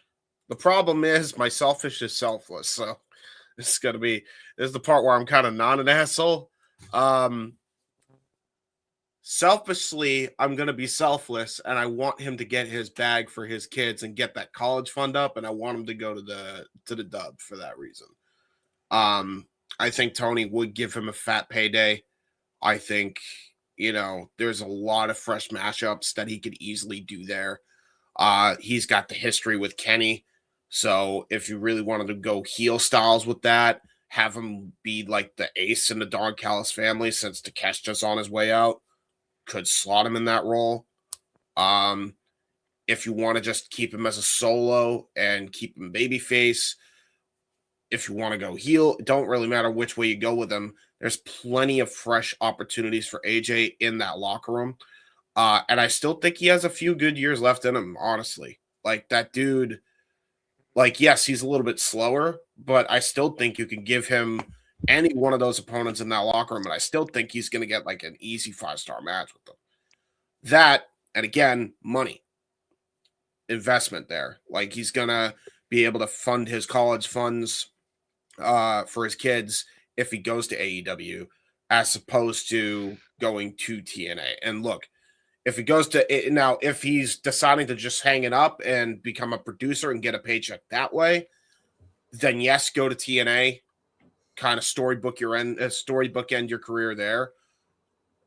The problem is my selfish is selfless. So this is the part where I'm kind of not an asshole. Selfishly, I'm going to be selfless, and I want him to get his bag for his kids and get that college fund up, and I want him to go to the dub for that reason. I think Tony would give him a fat payday. I think, there's a lot of fresh matchups that he could easily do there. He's got the history with Kenny, so if you really wanted to go heel Styles with that, have him be like the ace in the Don Callis family since Takeshita's on his way out. Could slot him in that role. If you want to just keep him as a solo and keep him babyface, if you want to go heel, it don't really matter which way you go with him. There's plenty of fresh opportunities for AJ in that locker room. And I still think he has a few good years left in him, honestly. Like that dude, yes, he's a little bit slower, but I still think you can give him any one of those opponents in that locker room, and I still think he's going to get like an easy 5-star match with them. That, and again, money, investment there. Like he's going to be able to fund his college funds for his kids if he goes to AEW, as opposed to going to TNA. And look, if he goes to now, if he's deciding to just hang it up and become a producer and get a paycheck that way, then yes, go to TNA. Kind of storybook end your career there.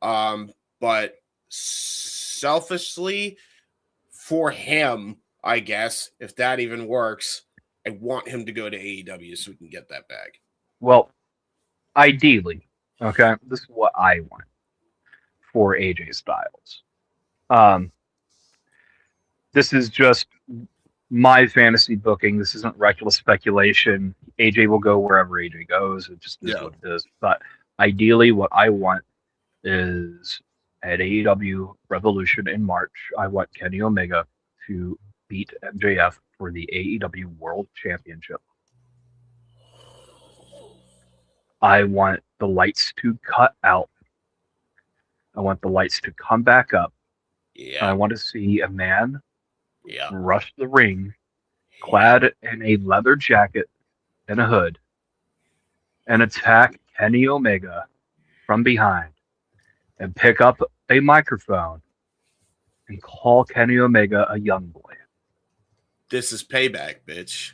But selfishly for him, I guess, if that even works, I want him to go to AEW so we can get that bag. Well, ideally, okay, this is what I want for AJ Styles. This is just my fantasy booking. This isn't reckless speculation. AJ will go wherever AJ goes. It just is what it is. But ideally, what I want is at AEW Revolution in March, I want Kenny Omega to beat MJF for the AEW World Championship. I want the lights to cut out. I want the lights to come back up. Yeah. I want to see a man Yeah. rush the ring, clad in a leather jacket and a hood, and attack Kenny Omega from behind, and pick up a microphone and call Kenny Omega a young boy. This is payback, bitch.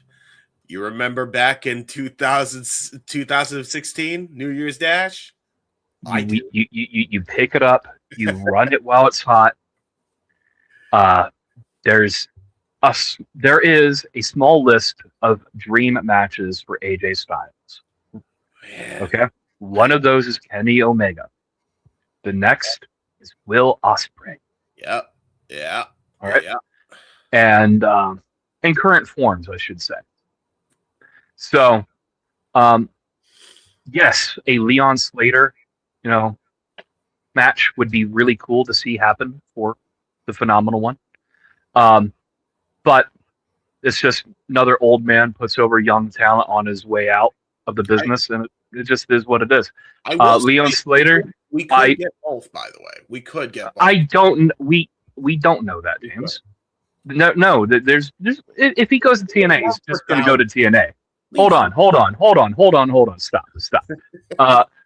You remember back in 2016, New Year's Dash? You pick it up, you run it while it's hot. There is a small list of dream matches for AJ Styles. Yeah. Okay, one of those is Kenny Omega. The next is Will Ospreay. Yep. Yeah. All right. Yeah. And in current forms, I should say. So, yes, a Leon Slater, match would be really cool to see happen for the Phenomenal One. But it's just another old man puts over young talent on his way out of the business, and it just is what it is. Leon Slater. We could get both, by the way. We could get both. We don't know that, James. No. There's if he goes to TNA, he's just going to go to TNA. Hold on. Stop.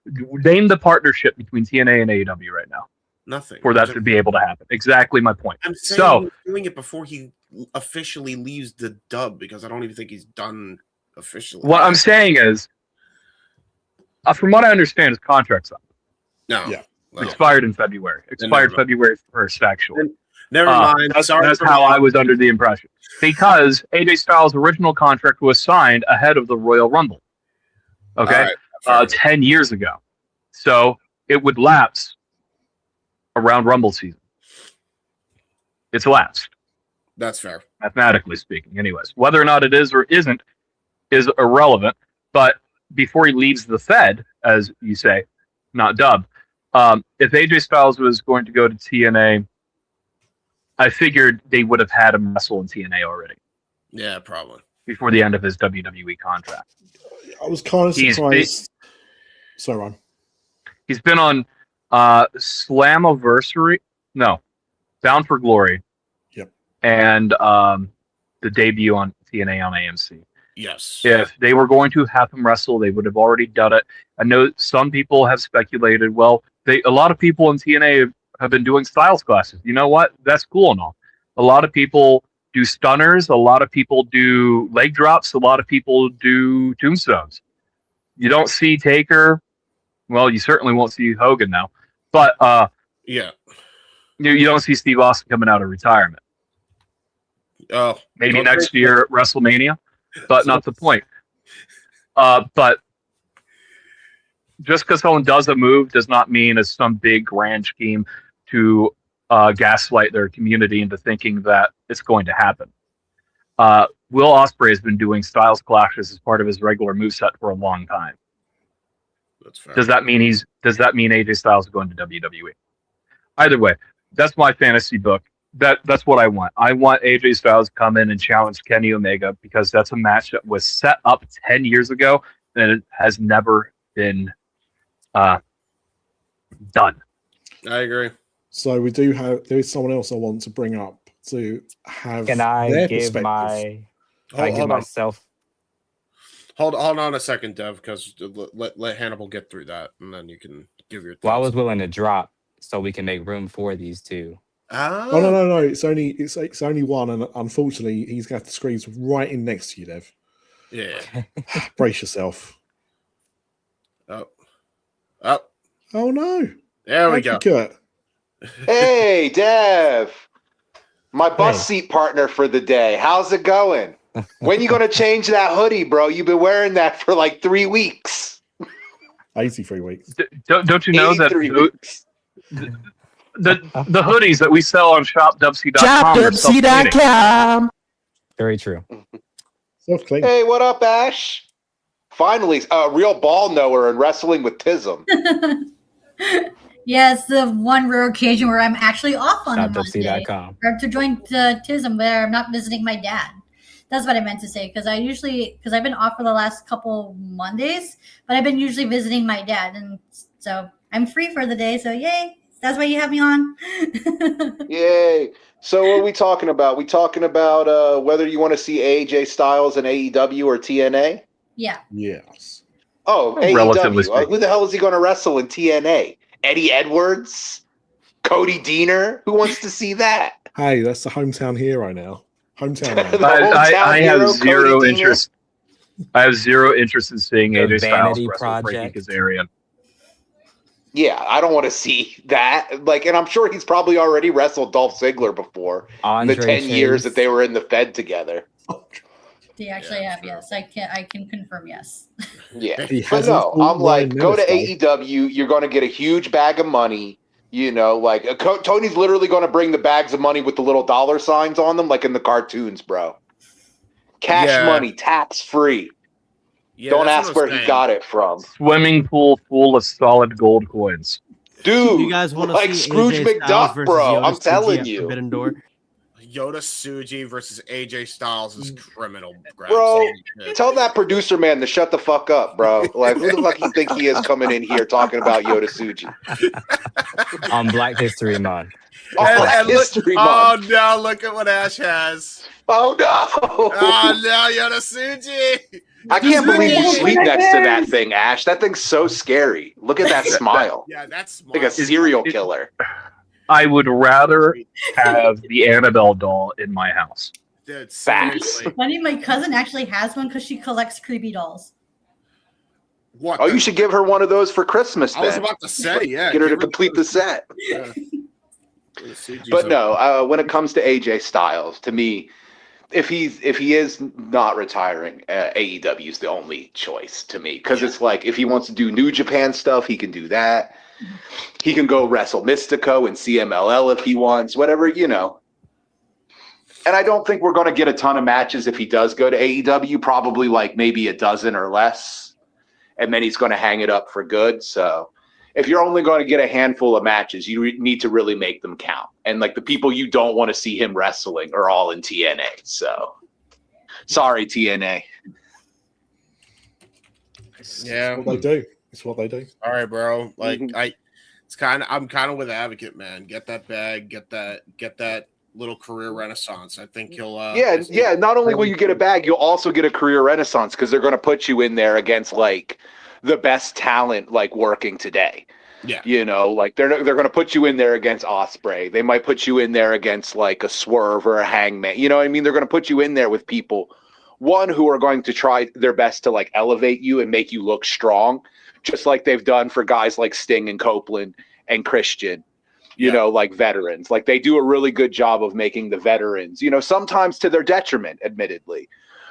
Name the partnership between TNA and AEW right now. Nothing. For that to be able to happen. Exactly my point. I'm saying he's doing it before he officially leaves the dub, because I don't even think he's done officially. What I'm saying is, from what I understand, his contract's up. No. Yeah. Well, expired in February. Expired February 1st, actually. Never mind. That's how I was under the impression. Because AJ Styles' original contract was signed ahead of the Royal Rumble. Okay? Right, 10 years ago. So it would lapse around Rumble season. It's lapsed. That's fair. Mathematically speaking. Anyways, whether or not it is or isn't is irrelevant. But before he leaves the Fed, as you say, not dub, if AJ Styles was going to go to TNA, I figured they would have had him wrestle in TNA already. Yeah, probably. Before the end of his WWE contract. I was kind of surprised. Sorry, Ron. He's been on Slammiversary. No. Bound for Glory. Yep. And the debut on TNA on AMC. Yes. If they were going to have him wrestle, they would have already done it. I know some people have speculated, well, a lot of people in TNA have been doing Styles classes. You know what? That's cool and all. A lot of people do stunners. A lot of people do leg drops. A lot of people do tombstones. You don't see Taker. Well, you certainly won't see Hogan now. But yeah, you don't see Steve Austin coming out of retirement. Oh, maybe next year at WrestleMania, but not the point. But just because someone does a move does not mean it's some big grand scheme to gaslight their community into thinking that it's going to happen. Will Ospreay has been doing Styles clashes as part of his regular moveset for a long time. That's fair. Does that mean AJ Styles is going to WWE? Either way, that's my fantasy book. That's what I want. I want AJ Styles to come in and challenge Kenny Omega, because that's a match that was set up 10 years ago and it has never been done. I agree. So we do have. There is someone else I want to bring up to have. Can I their give perspective. myself? Hold on a second, Dev, because let Hannibal get through that, and then you can give your thoughts. Well, I was willing to drop so we can make room for these two. Oh no! It's only one, and unfortunately, he's going to have to squeeze right in next to you, Dev. Yeah. Brace yourself. Oh no! There we go. Kurt. Hey, Dev, my bus seat partner for the day. How's it going? When you going to change that hoodie, bro? You've been wearing that for like 3 weeks. 83 weeks. Don't you know that the hoodies that we sell on shopdubsy.com Shopdubsy.com. Very true. Self-clean. Hey, what up, Ash? Finally, a real ball knower and wrestling with Tism. Yeah, it's the one rare occasion where I'm actually off on Monday, or to join Tism, where I'm not visiting my dad. That's what I meant to say, because I've been off for the last couple Mondays, but I've been usually visiting my dad, and so I'm free for the day. So yay! That's why you have me on. Yay! So what are we talking about? We talking about whether you want to see AJ Styles in AEW or TNA? Yeah. Yes. Oh, Relatively AEW. speaking. Who the hell is he going to wrestle in TNA? Eddie Edwards? Cody Deaner? Who wants to see that? Hey, that's the hometown hero now. Hometown man. The hometown I hero, have zero Cody Deaner? interest. I have zero interest in seeing The AJ Styles Vanity wrestle Frankie Project. Kazarian. Yeah, I don't want to see that. Like, and I'm sure he's probably already wrestled Dolph Ziggler before in the 10 years that they were in the Fed together. They actually have, yes. I can confirm yes. Yeah. He But no, hasn't I'm like, Ryan go to Menace, though. AEW, you're going to get a huge bag of money. You know, like Tony's literally going to bring the bags of money with the little dollar signs on them, like in the cartoons, bro. Cash money, tax free. Yeah, Don't that's ask what I'm where he saying. got it from. Swimming pool full of solid gold coins. Dude, You guys want to like see Scrooge AJ Styles McDuck, versus bro. Yoda I'm Suji telling at you. Forbidden Door? Yoda Suji versus AJ Styles is criminal. Bro, tell that producer man to shut the fuck up, bro. Like, who the fuck you think he is coming in here talking about Yoda Suji? On Black History Month. Black History Month. Month. Oh, no, look at what Ash has. Oh, no. Oh, no, Yoda Suji. I can't believe you sleep next to that thing, Ash. That thing's so scary. Look at that smile. Yeah, that's like a serial killer. I would rather have the Annabelle doll in my house. Dude, facts. Funny, my cousin actually has one because she collects creepy dolls. What? Oh, you should give her one of those for Christmas. Then. I was about to say, yeah. Get her to complete the set. Yeah. But no, when it comes to AJ Styles, to me, if he is not retiring, AEW is the only choice to me, because it's like if he wants to do New Japan stuff, he can do that. He can go wrestle Mystico and CMLL if he wants, whatever, you know. And I don't think we're going to get a ton of matches if he does go to AEW, probably like maybe a dozen or less. And then he's going to hang it up for good. So if you're only going to get a handful of matches, you need to really make them count. And like the people you don't want to see him wrestling are all in TNA. So sorry, TNA. Yeah. It's what they do. It's what they do. All right, bro. Like I'm kind of with Advocate, man. Get that bag, get that little career renaissance. I think he'll yeah. Not only will you get a bag, you'll also get a career renaissance, because they're going to put you in there against like the best talent like working today. Yeah. You know, like they're going to put you in there against Ospreay. They might put you in there against like a Swerve or a Hangman. You know what I mean? They're going to put you in there with people, one, who are going to try their best to like elevate you and make you look strong, just like they've done for guys like Sting and Copeland and Christian, you know, like veterans. Like they do a really good job of making the veterans, you know, sometimes to their detriment, admittedly,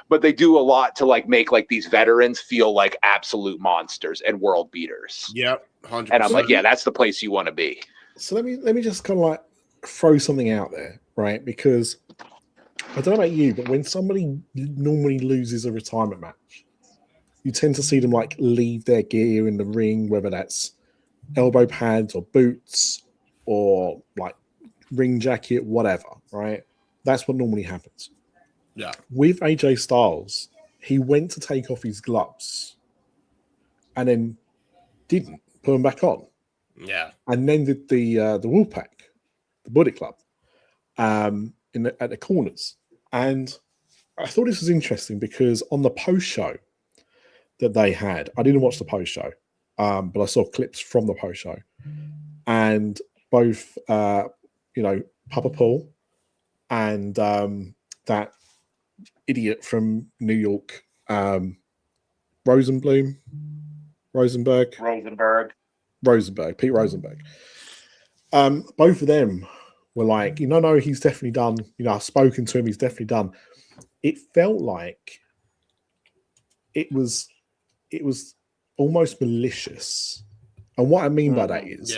but they do a lot to like make like these veterans feel like absolute monsters and world beaters. Yep. 100%. And I'm like, yeah, that's the place you want to be. So let me just kind of like throw something out there, right? Because I don't know about you, but when somebody normally loses a retirement match, you tend to see them like leave their gear in the ring, whether that's elbow pads or boots or like ring jacket, whatever, right? That's what normally happens. Yeah. With AJ Styles, he went to take off his gloves and then didn't put them back on. Yeah. And then did the Wolfpack, the Body Club, at the corners. And I thought this was interesting because on the post show that they had, I didn't watch the post show, but I saw clips from the post show, and both Papa Paul and that idiot from New York, Pete Rosenberg. Both of them were like, no, he's definitely done. I've spoken to him. He's definitely done. It felt like it was almost malicious. And what I mean by that is,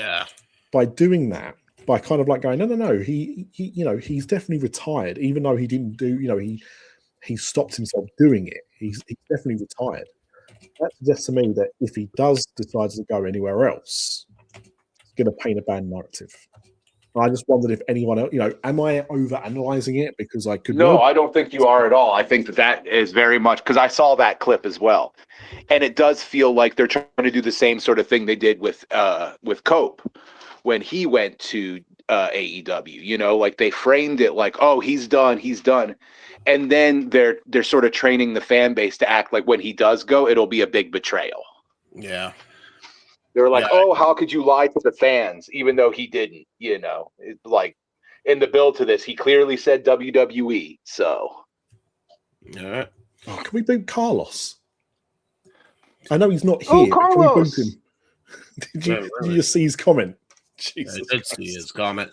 by doing that, by kind of like going, no, he he's definitely retired, even though he didn't do, he stopped himself doing it. He's definitely retired. That suggests to me that if he does decide to go anywhere else, it's going to paint a bad narrative. I just wondered if anyone else, am I over analyzing it? Because I could. No, I don't think you are at all. I think that is very much, because I saw that clip as well, and it does feel like they're trying to do the same sort of thing they did with Cope, when he went to AEW. You know, like they framed it like, oh, he's done, and then they're sort of training the fan base to act like when he does go, it'll be a big betrayal. Yeah. They're like, oh, how could you lie to the fans, even though he didn't? You know, like in the build to this, he clearly said WWE. So, yeah. Oh, can we boot Carlos? I know he's not here. Oh, but can we boot Carlos! him? Did you just see his comment? Jesus I did see his comment.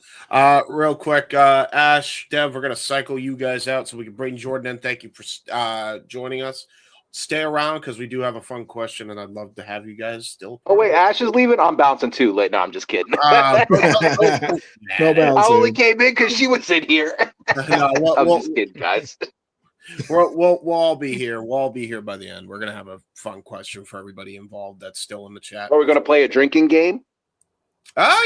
Real quick, Ash, Dev, we're gonna cycle you guys out so we can bring Jordan in. Thank you for joining us. Stay around because we do have a fun question, and I'd love to have you guys still. Oh wait, Ash is leaving. I'm bouncing too late. No, I'm just kidding. No I only came in because she was in here. I'm just kidding, guys. We'll all be here. We'll all be here by the end. We're gonna have a fun question for everybody involved that's still in the chat. Are we gonna play a drinking game?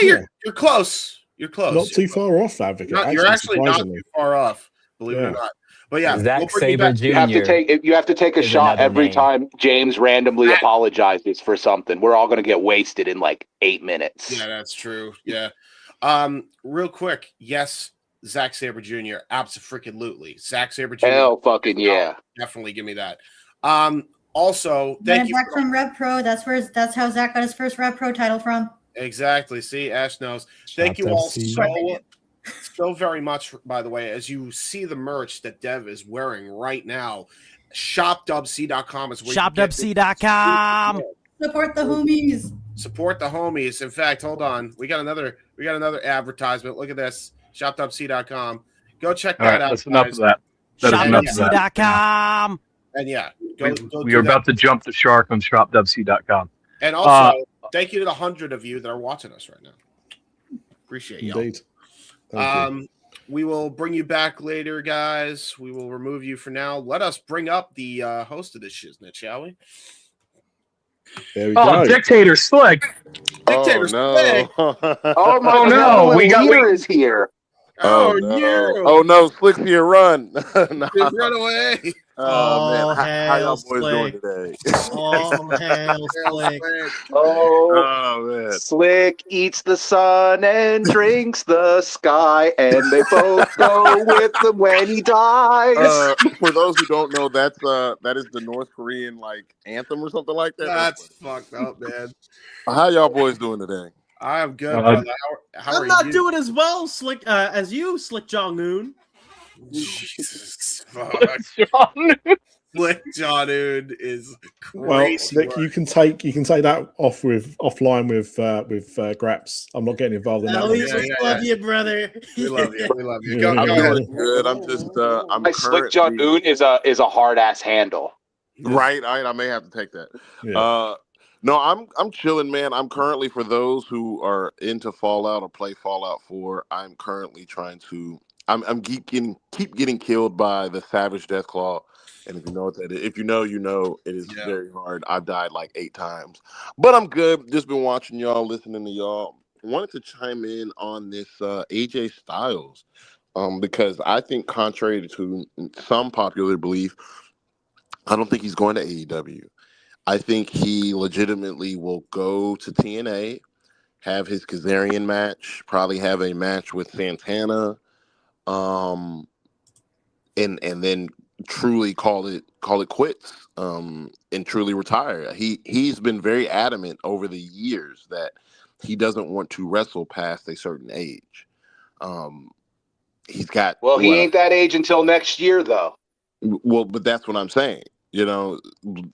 You're close. You're close. Not too far off, Advocate. You're actually not too far off. Believe it or not. But yeah, Zack Sabre Jr. You have to take a shot every time James randomly apologizes for something. We're all gonna get wasted in like 8 minutes. Yeah, that's true. Yeah. Real quick, yes, Zack Sabre Jr. Absolutely. Zack Sabre Jr. Hell fucking yeah. Definitely give me that. Also, thank you back from Rev Pro. That's how Zach got his first Rev Pro title from. Exactly. See, Ash knows. Thank you all so very much, by the way, as you see the merch that Dev is wearing right now. ShopDubC.com is where ShopDubC.com. Support the homies. Support the homies. In fact, hold on. We got another advertisement. Look at this. ShopDubC.com. Go check that out. That's enough of that. ShopDubC.com. And yeah, we are about to jump the shark on ShopDubC.com. And also, thank you to the 100 of you that are watching us right now. Appreciate y'all. Indeed. Thank you. We will bring you back later, guys. We will remove you for now. Let us bring up the host of this shiznit, shall we? There we go. Dictator Slick. Dictator Slick. Oh my God, Leader is here. Oh no! Oh no! Slick's here. Run! Nah. Run away! Oh man, how y'all boys doing today? Oh hell, Slick! Oh man, Slick eats the sun and drinks the sky, and they both go with him when he dies. For those who don't know, that is the North Korean like anthem or something like that. That's fucked up, man. How y'all boys doing today? I'm good, brother. How I'm not doing as well, Slick, as you, Slick Jong-un. Jesus, Slick Jong-un is crazy. Well, Slick, you can take that offline with Graps. I'm not getting involved in that. We love you, brother. We love you. We love you. Go, I'm doing good. I'm just Slick Jong-un is a hard ass handle. Right. I may have to take that. Yeah. No, I'm chilling, man. I'm currently, for those who are into Fallout or play Fallout 4, I'm currently trying to. I'm keep getting killed by the Savage Deathclaw, and if you know what that is, if you know, you know. It is very hard. I've died like 8 times, but I'm good. Just been watching y'all, listening to y'all. Wanted to chime in on this AJ Styles, because I think, contrary to some popular belief, I don't think he's going to AEW. I think he legitimately will go to TNA, have his Kazarian match, probably have a match with Santana, and then truly call it quits, and truly retire. He's been very adamant over the years that he doesn't want to wrestle past a certain age. He's got he ain't that age until next year, though. Well, but that's what I'm saying. You know,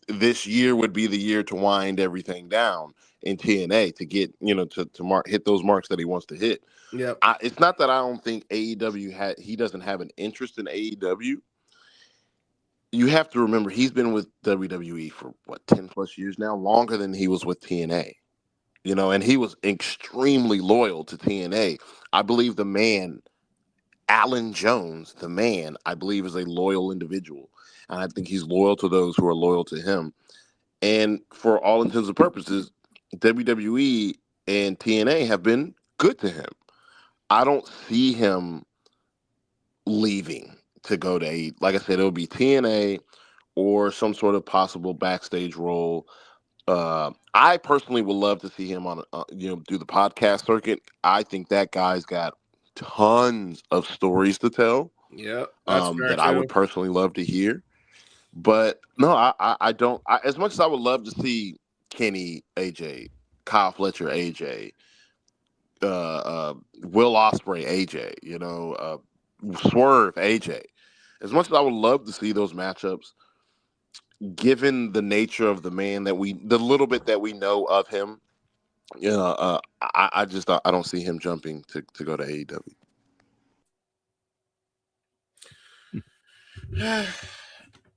this year would be the year to wind everything down in TNA to get, to hit those marks that he wants to hit. Yeah, it's not that I don't think AEW he doesn't have an interest in AEW. You have to remember he's been with WWE for 10 plus years now, longer than he was with TNA. And he was extremely loyal to TNA. I believe the man, Alan Jones, I believe is a loyal individual. And I think he's loyal to those who are loyal to him. And for all intents and purposes, WWE and TNA have been good to him. I don't see him leaving to go to like I said, it'll be TNA or some sort of possible backstage role I personally would love to see him on, do the podcast circuit. I think that guy's got tons of stories to tell. Yeah, that I would personally love to hear. But no, I don't. As much as I would love to see Kenny, AJ, Kyle Fletcher, AJ, Will Ospreay, AJ, Swerve, AJ. As much as I would love to see those matchups, given the nature of the man the little bit that we know of him, I don't see him jumping to go to AEW.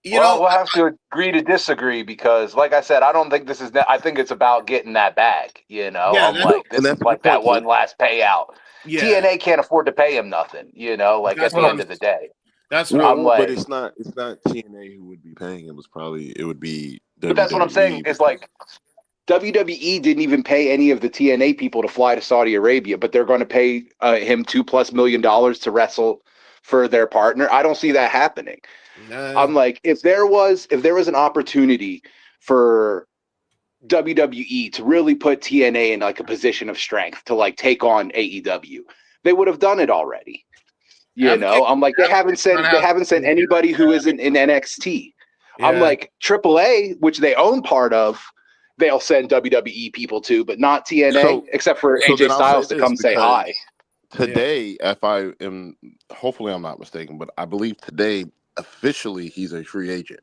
We'll have to agree to disagree because, like I said, I don't think this is. I think it's about getting that bag. Yeah, this is like that one last payout. Yeah. TNA can't afford to pay him nothing. At the end of the day. That's but it's not TNA who would be paying him. It would be. But that's what I'm saying. It's like WWE didn't even pay any of the TNA people to fly to Saudi Arabia, but they're going to pay him $2+ million to wrestle for their partner. I don't see that happening. I'm like, if there was an opportunity for WWE to really put TNA in like a position of strength to like take on AEW, they would have done it already. I'm like, they haven't sent anybody who isn't in NXT. Yeah. I'm like, AAA, which they own part of, they'll send WWE people to, but not TNA, except for AJ Styles to come say hi. Today, if I am, hopefully I'm not mistaken, but I believe today, officially, he's a free agent.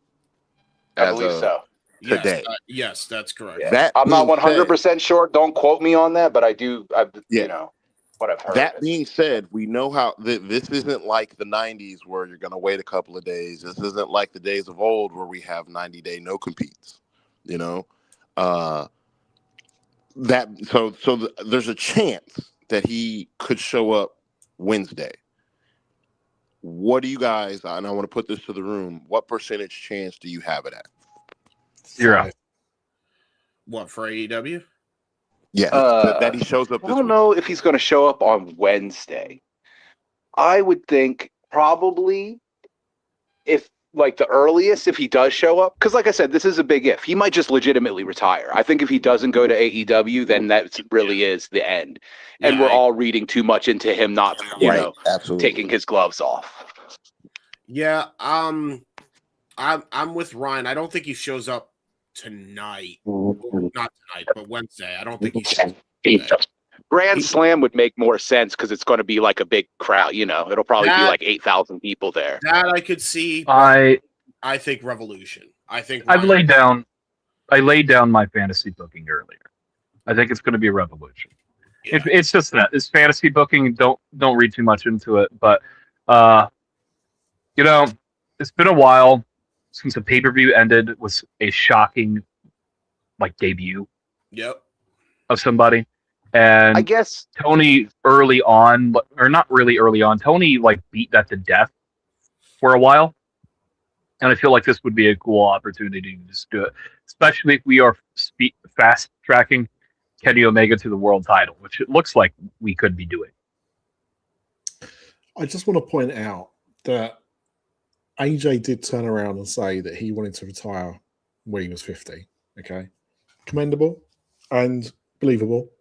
I believe so. Today. Yes, that's correct. Yeah. I'm not 100% sure. Don't quote me on that, but I do, what I've heard. That being said, we know how this isn't like the 90s where you're going to wait a couple of days. This isn't like the days of old where we have 90-day no competes. There's a chance that he could show up Wednesday. What do you guys, and I want to put this to the room, what percentage chance do you have it at? 0. What, for AEW? Yeah, that he shows up. I don't know if he's going to show up on Wednesday. I would think probably if like the earliest, if he does show up, because like I said, this is a big if. He might just legitimately retire. I think if he doesn't go to AEW, then that really is the end. And we're all reading too much into him not, taking his gloves off. Yeah, I'm with Ryan. I don't think he shows up tonight. Not tonight, but Wednesday. I don't think he shows up. Grand Slam would make more sense because it's going to be like a big crowd. It'll probably be like 8,000 people there. That I could see. I think Revolution. I laid down my fantasy booking earlier. I think it's going to be Revolution. Yeah. It's just that it's fantasy booking. Don't read too much into it. But it's been a while since the pay-per-view ended with a shocking debut. Yep. Of somebody. And I guess Tony early on, or not really early on, Tony beat that to death for a while. And I feel like this would be a cool opportunity to just do it, especially if we are fast tracking Kenny Omega to the world title, which it looks like we could be doing. I just want to point out that AJ did turn around and say that he wanted to retire when he was 50. Okay. Commendable and believable.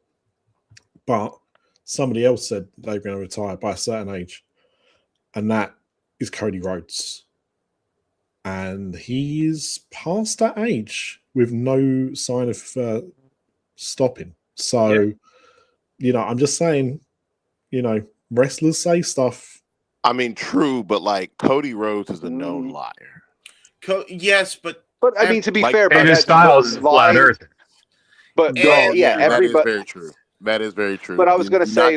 But somebody else said they were going to retire by a certain age. And that is Cody Rhodes. And he is past that age with no sign of stopping. So, I'm just saying, wrestlers say stuff. I mean, true, but Cody Rhodes is a known liar. Yes, but I mean, to be fair, but his style is flat earth. But everybody. That is very true. That is very true. But I was going to say,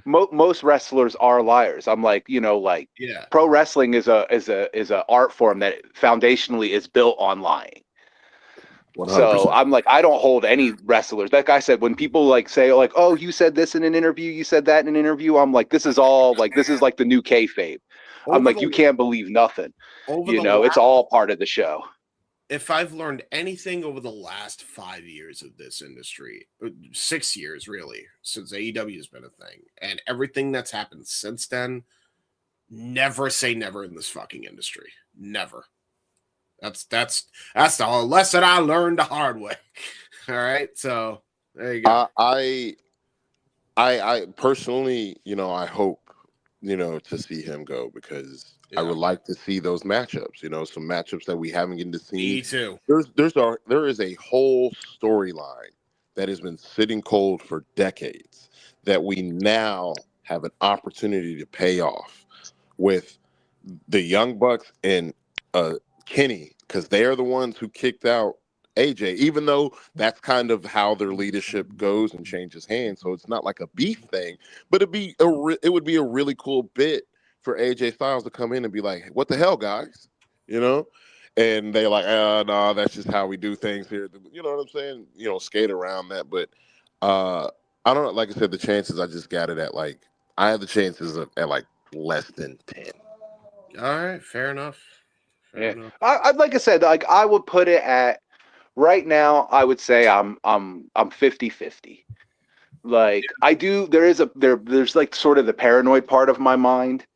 most wrestlers are liars. I'm pro wrestling is a art form that foundationally is built on lying. 100%. So I'm I don't hold any wrestlers. Like I said, when people say oh, you said this in an interview, you said that in an interview, I'm this is all this is the new kayfabe. I'm you can't believe nothing. It's all part of the show. If I've learned anything over the last 5 years of this industry, 6 years really, since AEW has been a thing, and everything that's happened since then, never say never in this fucking industry. Never. That's the lesson I learned the hard way. All right, so there you go. I personally, I hope, to see him go because I would like to see those matchups. Some matchups that we haven't gotten to see. Me too. There is a whole storyline that has been sitting cold for decades that we now have an opportunity to pay off with the Young Bucks and Kenny, because they are the ones who kicked out AJ, even though that's kind of how their leadership goes and changes hands. So it's not like a beef thing, but it would be a really cool bit for AJ Styles to come in and be like, "What the hell, guys?" And they're like, "No, that's just how we do things here." You know what I'm saying? Skate around that. But I don't know. Like I said, the chances I just got it at I have the chances at less than 10. All right, fair enough. Fair enough. I'd like I said, I would put it at right now. I would say I'm 50-50. There's like sort of the paranoid part of my mind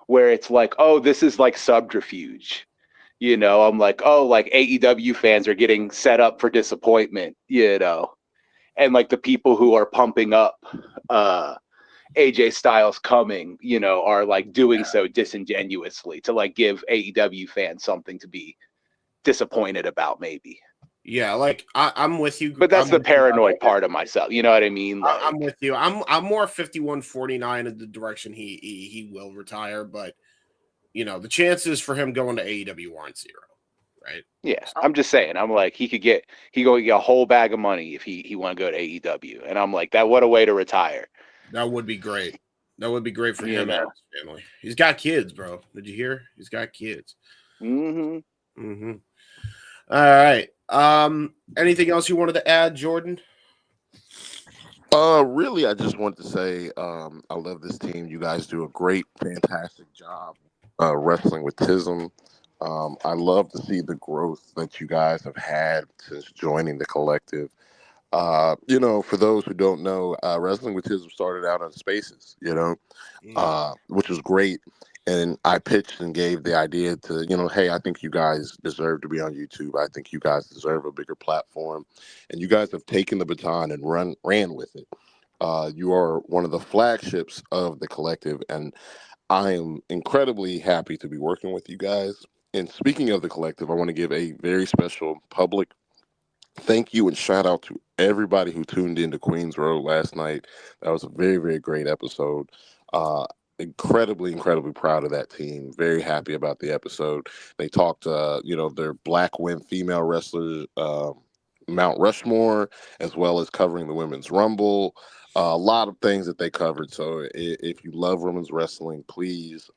where it's like, oh, this is like subterfuge. I'm like, oh, like AEW fans are getting set up for disappointment, and like the people who are pumping up AJ Styles coming, are like doing so disingenuously to like give AEW fans something to be disappointed about, maybe. Yeah, I'm with you. But that's the paranoid part of myself. You know what I mean? I'm with you. I'm more 51-49 in the direction he will retire, but the chances for him going to AEW aren't zero, right? Yeah, I'm just saying. I'm like, he get a whole bag of money if he want to go to AEW, and I'm like, what a way to retire. That would be great. That would be great for him and his family. He's got kids, bro. Did you hear? He's got kids. Mm-hmm. All right. Anything else you wanted to add, Jordan? Really, I just want to say I love this team. You guys do a great, fantastic job wrestling with Tism. I love to see the growth that you guys have had since joining the collective. For those who don't know, Wrestling with Tism started out on Spaces, which was great. And I pitched and gave the idea to, hey, I think you guys deserve to be on YouTube. I think you guys deserve a bigger platform. And you guys have taken the baton and ran with it. You are one of the flagships of the collective, and I am incredibly happy to be working with you guys. And speaking of the collective, I want to give a very special public thank you and shout out to everybody who tuned into Queens Road last night. That was a very, very great episode. Incredibly proud of that team. Very happy about the episode. They talked, their black female wrestlers, Mount Rushmore, as well as covering the Women's Rumble. A lot of things that they covered. So if you love women's wrestling, please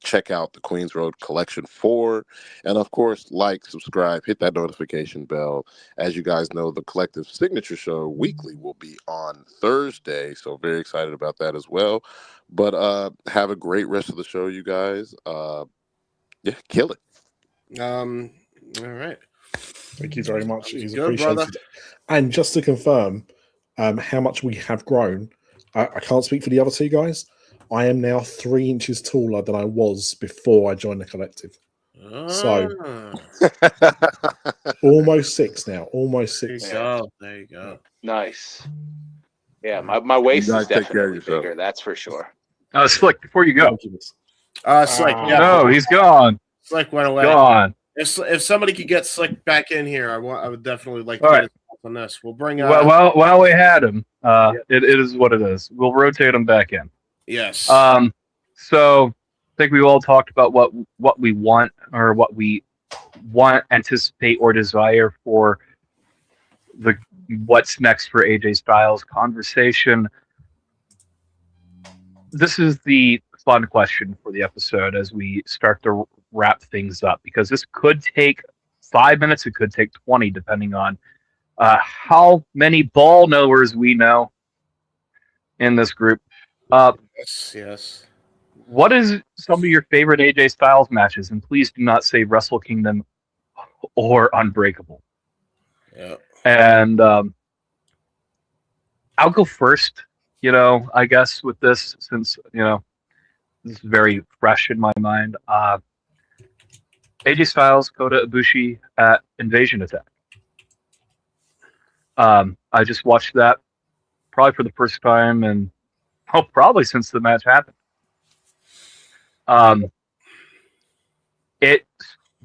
check out the Queens Road Collection 4. And of course, subscribe, hit that notification bell. As you guys know, the Collective Signature Show weekly will be on Thursday. So very excited about that as well. But have a great rest of the show, you guys. Kill it. All right. Thank you very much. It is good, appreciated. brother. And just to confirm how much we have grown, I can't speak for the other two guys. I am now 3 inches taller than I was before I joined the collective. So almost 6 now. Almost 6. There you go. Nice. Yeah, my waist is definitely bigger. That's for sure. Slick, before you go. Slick. No, he's gone. Slick went away. Gone. If somebody could get Slick back in here, I would definitely like to get his thoughts on this. We'll bring. While we had him, it is what it is. We'll rotate him back in. Yes. So I think we all talked about what we want, or what we want, anticipate, or desire for the what's next for AJ Styles conversation. This is the fun question for the episode as we start to wrap things up, because this could take 5 minutes, it could take 20, depending on how many ball knowers we know in this group. Yes. What is some of your favorite AJ Styles matches? And please do not say Wrestle Kingdom or Unbreakable. Yeah. And I'll go first, I guess, with this, since, this is very fresh in my mind. AJ Styles, Kota Ibushi at Invasion Attack. I just watched that probably for the first time, and probably since the match happened. It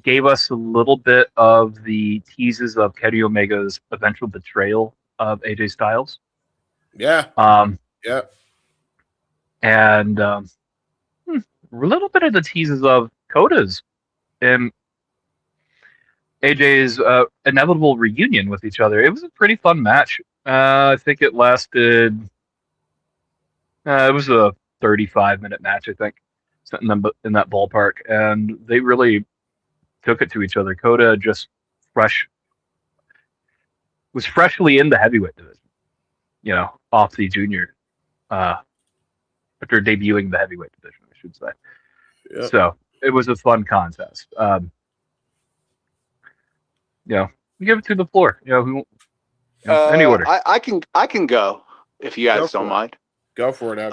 gave us a little bit of the teases of Kenny Omega's eventual betrayal of AJ Styles. Yeah. Yeah. And a little bit of the teases of Kota's and AJ's inevitable reunion with each other. It was a pretty fun match. I think it lasted. It was a 35-minute match, I think, something in that ballpark, and they really took it to each other. Kota just was freshly in the heavyweight division, off the junior, after debuting the heavyweight division, I should say. Yep. So it was a fun contest. You give it to the floor. Any order. I can go if you guys don't mind. Go for it,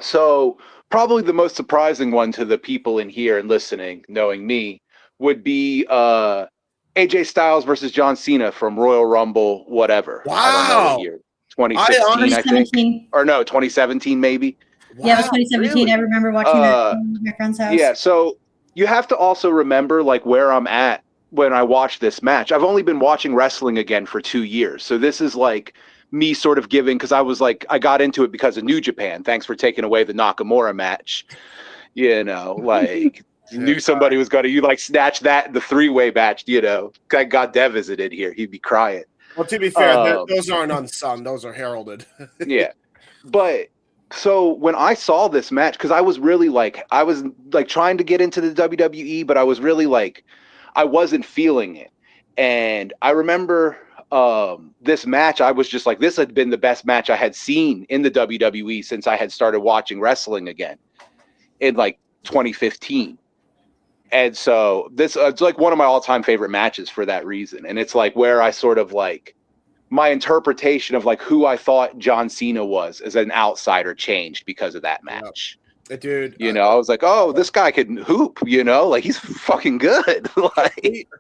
So probably the most surprising one to the people in here and listening, knowing me, would be AJ Styles versus John Cena from Royal Rumble, whatever. Wow. I don't know what year. 2016, I think. Or no, 2017 maybe. Wow, yeah, it was 2017. Really? I remember watching that in my friend's house. Yeah, so you have to also remember like where I'm at when I watch this match. I've only been watching wrestling again for 2 years. So this is like me sort of giving, because I got into it because of New Japan. Thanks for taking away the Nakamura match. Knew somebody was going to, snatch that, the 3-way match, I got Dev visited here. He'd be crying. Well, to be fair, those aren't unsung. Those are heralded. Yeah. But so when I saw this match, because I was really trying to get into the WWE, but I was really I wasn't feeling it. And I remember this match, I was just this had been the best match I had seen in the WWE since I had started watching wrestling again in 2015. And so this it's one of my all-time favorite matches for that reason. And it's where I sort of my interpretation of who I thought John Cena was as an outsider changed because of that match. Yep. Dude, I was this guy can hoop, he's fucking good.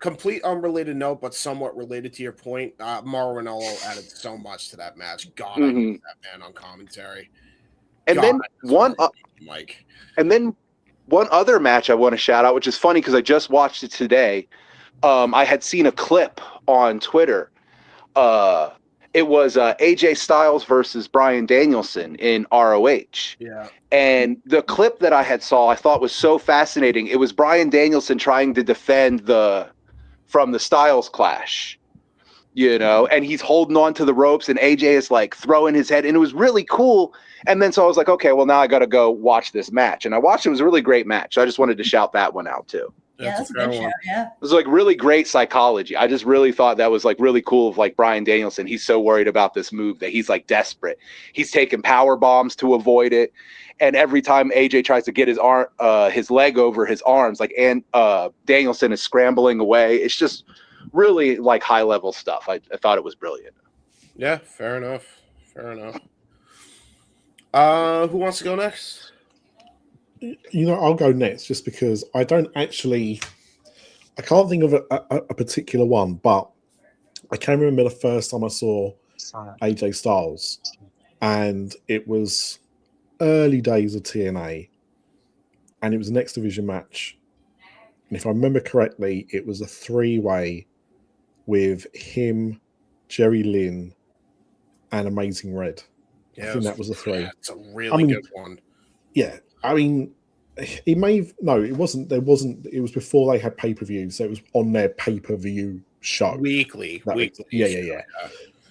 Complete unrelated note, but somewhat related to your point. Mauro Ranallo added so much to that match. God, I love that man on commentary. And then one other match I want to shout out, which is funny because I just watched it today. I had seen a clip on Twitter. It was AJ Styles versus Bryan Danielson in ROH. Yeah. And the clip that I thought was so fascinating. It was Bryan Danielson trying to defend from the Styles clash, and he's holding on to the ropes and AJ is throwing his head, and it was really cool. And then so I was okay, well now I got to go watch this match. And I watched it. It was a really great match. So I just wanted to shout that one out too. Yeah, that's a good show. Yeah. It was really great psychology. I just really thought that was really cool of Bryan Danielson. He's so worried about this move that he's desperate. He's taking power bombs to avoid it. And every time AJ tries to get his leg over his arms, Danielson is scrambling away. It's just really high level stuff. I thought it was brilliant. Yeah, fair enough. Who wants to go next? I'll go next just because I can't think of a particular one, but I can remember the first time I saw AJ Styles, and it was early days of TNA, and it was an X Division match. And if I remember correctly, it was a 3-way with him, Jerry Lynn, and Amazing Red. Yeah, I think that was a 3. It's a really good one. Yeah, it may have, no, it wasn't. There wasn't. It was before they had pay-per-view, so it was on their pay-per-view show weekly. Yeah.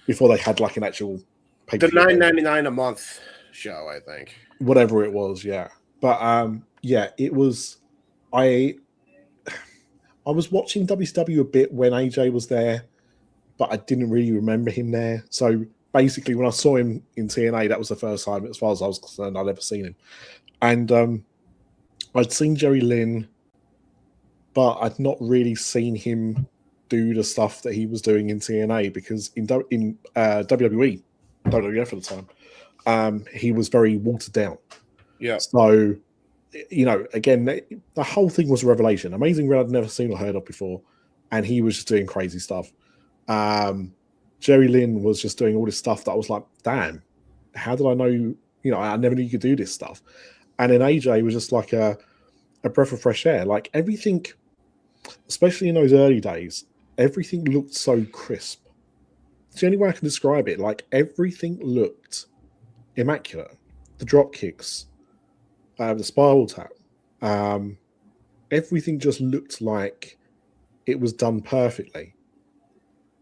Before they had an actual pay-per-view. The $9.99 a month show, I think. Whatever it was, yeah. But it was. I was watching WCW a bit when AJ was there, but I didn't really remember him there. So basically, when I saw him in TNA, that was the first time, as far as I was concerned, I'd ever seen him. And I'd seen Jerry Lynn, but I'd not really seen him do the stuff that he was doing in TNA, because in WWE, WWF at the time, he was very watered down. Yeah. So you know, again, the whole thing was a revelation. Amazing Red I'd never seen or heard of before, and he was just doing crazy stuff. Jerry Lynn was just doing all this stuff that I was like, damn, how did I know? You know, I never knew you could do this stuff. And then AJ was just like a breath of fresh air. Like everything, especially in those early days, everything looked so crisp. It's the only way I can describe it. Like everything looked immaculate. The drop kicks, the spiral tap, everything just looked like it was done perfectly.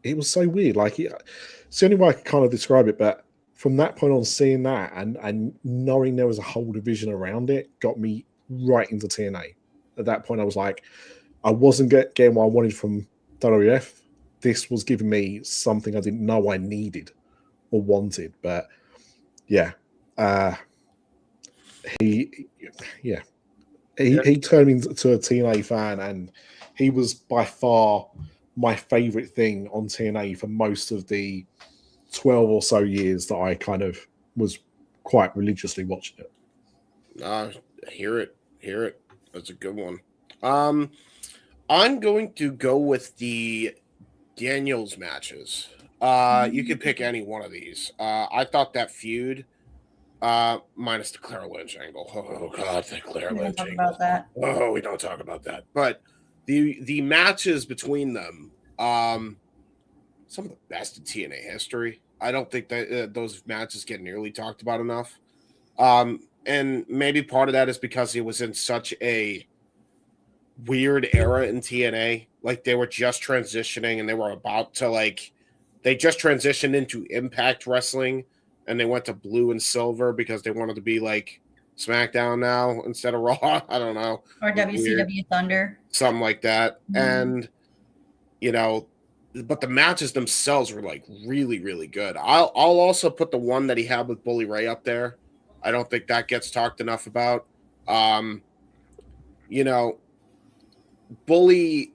It was so weird. Like it's the only way I can kind of describe it. But from that point on, seeing that and knowing there was a whole division around it got me right into TNA. At that point, I was like, I wasn't getting what I wanted from WWF. This was giving me something I didn't know I needed or wanted. But yeah, he turned me into a TNA fan, and he was by far my favorite thing on TNA for most of the 12 or so years that I kind of was quite religiously watching it. Hear it. That's a good one. I'm going to go with the Daniels matches. You can pick any one of these. I thought that feud, minus the Claire Lynch angle. Oh God, the Claire Lynch angle. About that. Oh, we don't talk about that. But the matches between them, some of the best in TNA history. I don't think that those matches get nearly talked about enough. And maybe part of that is because it was in such a weird era in TNA. Like they were just transitioning and they were about to they just transitioned into Impact Wrestling and they went to blue and silver because they wanted to be like SmackDown now instead of Raw. I don't know. Or WCW Thunder. Something like that. Mm-hmm. And, you know, but the matches themselves were like really, really good. I'll also put the one that he had with Bully Ray up there. I don't think that gets talked enough about. You know, Bully,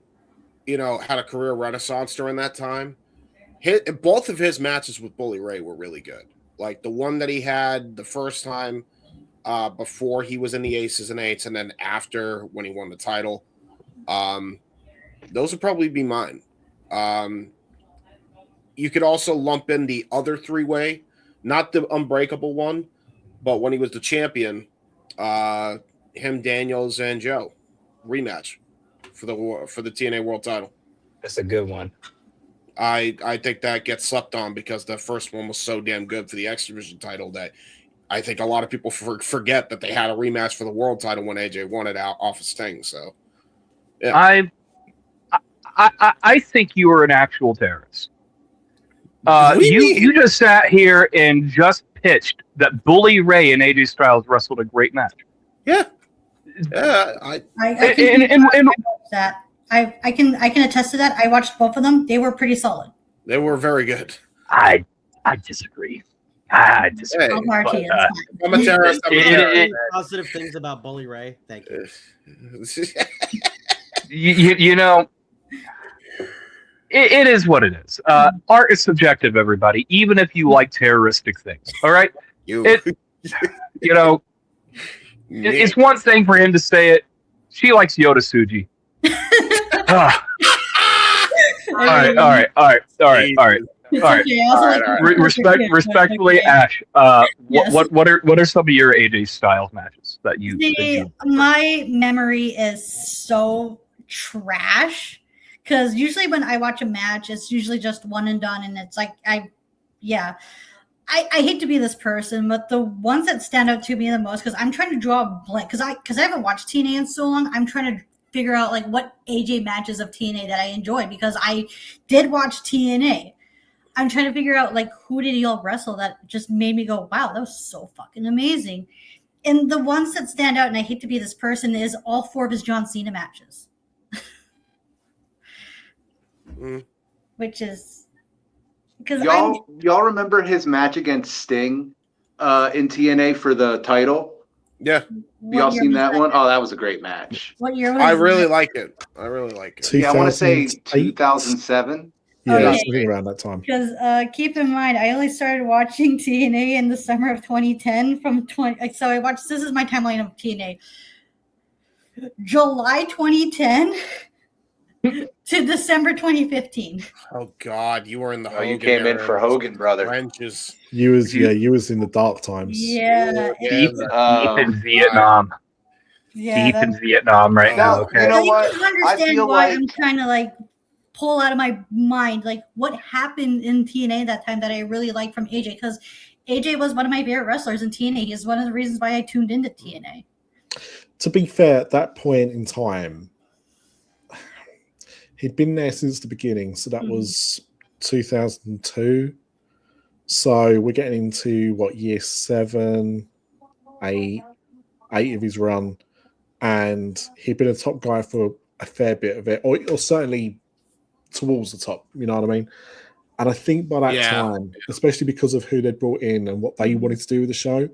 you know, had a career renaissance during that time. Both of his matches with Bully Ray were really good. Like the one that he had the first time before he was in the Aces and Eights, and then after when he won the title. Those would probably be mine. You could also lump in the other three-way, not the Unbreakable one, but when he was the champion, him, Daniels, and Joe rematch for the TNA World Title. That's a good one. I think that gets slept on because the first one was so damn good for the X Division title that I think a lot of people forget that they had a rematch for the World Title when AJ won it out off of Sting. So, yeah. I think you were an actual terrorist. You just sat here and just pitched that Bully Ray and AJ Styles wrestled a great match. Yeah. I can attest to that. I watched both of them. They were pretty solid. They were very good. I disagree. I disagree. Hey, I'm a terrorist. Positive things about Bully Ray. Thank you. You know, it is what it is. Art is subjective, everybody, even if you like terroristic things. All right? It's one thing for him to say it. She likes Yoda Suji. All right. Respectfully, Ash. Yes. What are some of your AJ Styles matches that you? My memory is so trash because usually when I watch a match, it's usually just one and done, and it's like I hate to be this person, but the ones that stand out to me the most, because I'm trying to draw a blank, because I haven't watched TNA in so long, I'm trying to figure out like what AJ matches of TNA that I enjoy, because I did watch TNA. I'm trying to figure out like who did he all wrestle that just made me go, wow, that was so fucking amazing. And the ones that stand out, and I hate to be this person, is all 4 of his John Cena matches. Which is because y'all remember his match against Sting in TNA for the title? Yeah. Y'all seen that one? Oh, that was a great match. What year was I really like it. Yeah, I want to say 2007. Yeah, Okay. something around that time. Because keep in mind, I only started watching TNA in the summer of 2010. So I watched. This is my timeline of TNA. July 2010 to December 2015. Oh God, you were in the Hogan you came in era. for Hogan, brother. Trenches. You was in the dark times. Yeah. Deep in Vietnam. Yeah, Deep in Vietnam right now. Okay. You know you what? can understand why I'm trying to like pull out of my mind like what happened in TNA that time that I really liked from AJ, because AJ was one of my favorite wrestlers in TNA. He's one of the reasons why I tuned into TNA. To be fair, at that point in time, he'd been there since the beginning, so that was 2002. So we're getting into what, year 7, 8 of his run, and he'd been a top guy for a fair bit of it, or certainly towards the top. You know what I mean? And I think by that time, especially because of who they'd brought in and what they wanted to do with the show,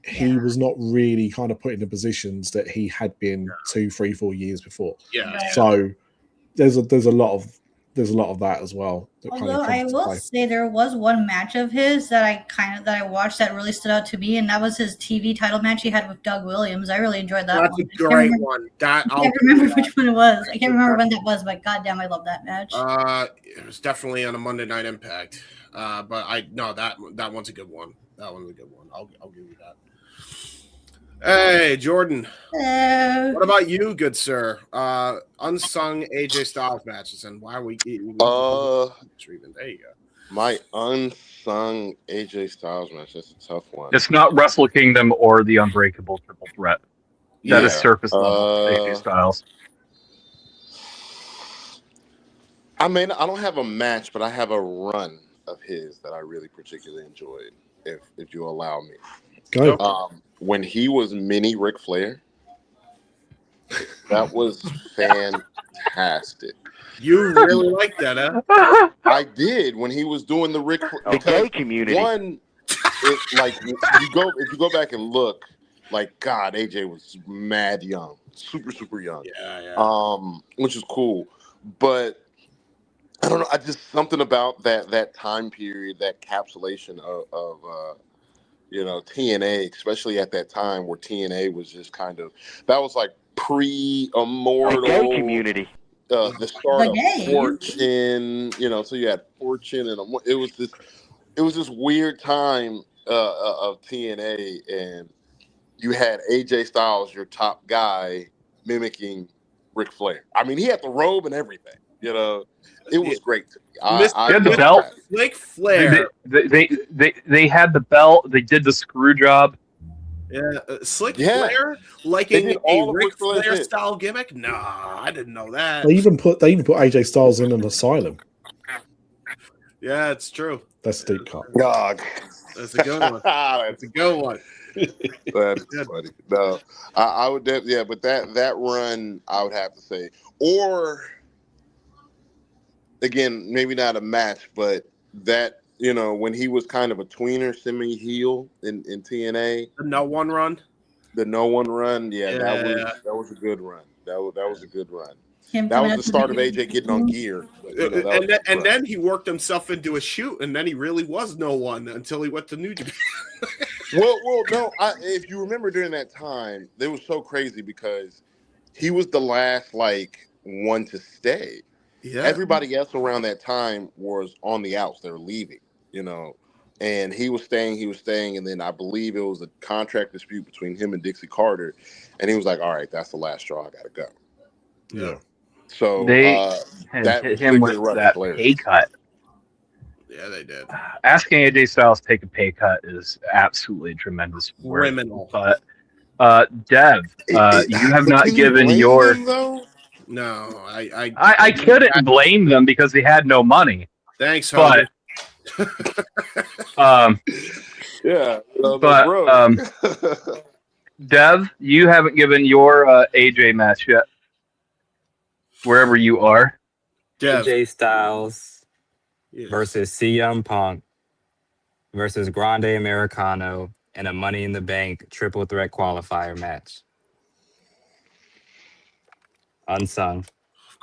he was not really kind of put in the positions that he had been 2, 3, 4 years before. So there's a lot of that as well. Although I will say there was one match of his that I watched that really stood out to me, and that was his TV title match he had with Doug Williams. I really enjoyed that. That's a great one. I can't remember which one it was. I can't remember when that was, but goddamn, I love that match. It was definitely on a Monday Night Impact. But that one's a good one. That one's a good one. I'll give you that. Hey, Jordan. Hello. What about you, good sir? Unsung AJ Styles matches, and why are we? There you go. My unsung AJ Styles match. That's a tough one. It's not Wrestle Kingdom or the Unbreakable Triple Threat. That is surface level AJ Styles. I mean, I don't have a match, but I have a run of his that I really particularly enjoyed. If you allow me, go. When he was mini Ric Flair, that was fantastic. You really like that, huh? I did when he was doing the Ric Flair. The gay community. One, if you go back and look, like God, AJ was mad young, super young. Which is cool, but I don't know. I just something about that time period, that capsulation of TNA, especially at that time where TNA was just kind of, that was like pre-Immortal. The gay community. The start of Fortune, so you had Fortune, and it was this weird time of TNA, and you had AJ Styles, your top guy, mimicking Ric Flair. I mean, he had the robe and everything, It was great to me. I had the belt. Ric Flair. They had the belt. They did the screw job. Yeah, Slick Flair liking a Ric Flair style gimmick. Nah, I didn't know that. They even put AJ Styles in an asylum. Yeah, it's true. That's deep cut. God, that's a good one. That's a good one. That's funny. No, I would definitely, but that run, I would have to say, or again, maybe not a match, but that, when he was kind of a tweener, semi-heel in TNA. The No One Run? The No One Run, that was a good run. That was a good run. That was the start of AJ getting on gear. But, then he worked himself into a shoot, and then he really was no one until he went to New Japan. well, no. If you remember during that time, it was so crazy because he was the last one to stay. Yeah. Everybody else around that time was on the outs. They were leaving, and he was staying. And then I believe it was a contract dispute between him and Dixie Carter. And he was like, all right, that's the last straw. I got to go. Yeah. So they hit him with that pay cut. Yeah, they did. Asking AJ Styles to take a pay cut is absolutely tremendous. Criminal. But Dev, you have not given your... No, I couldn't blame them because they had no money. Thanks, but Dev, you haven't given your AJ match yet. Wherever you are, Dev. AJ Styles versus CM Punk versus Grande Americano in a Money in the Bank triple threat qualifier match. Unsung.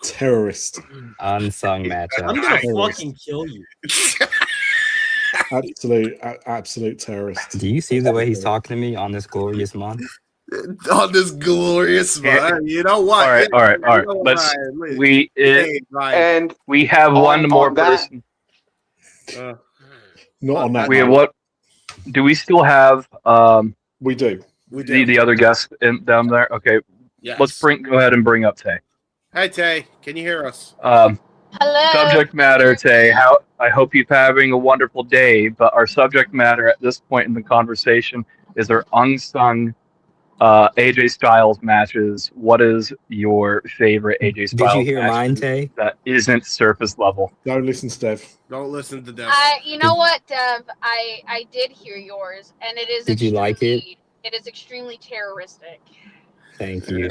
Terrorist. Unsung matchup. I'm gonna fucking kill you. Absolute terrorist. Do you see the way he's talking to me on this glorious month? On this glorious spot. You know what? All right. Let's we have one more person. Not on that. We have what? Do we still have we do. The other guest down there? Okay. Yes. Let's go ahead and bring up Tay. Hi Tay, can you hear us? Hello. Subject matter, Tay. I hope you're having a wonderful day, but our subject matter at this point in the conversation is our unsung AJ Styles matches. What is your favorite AJ Styles match? Did you hear mine, Tay? That isn't surface level. Don't listen to Dev. Don't listen to Dev. You know what, Dev? I did hear yours, and it is. Did you like it? It is extremely terroristic. Thank you.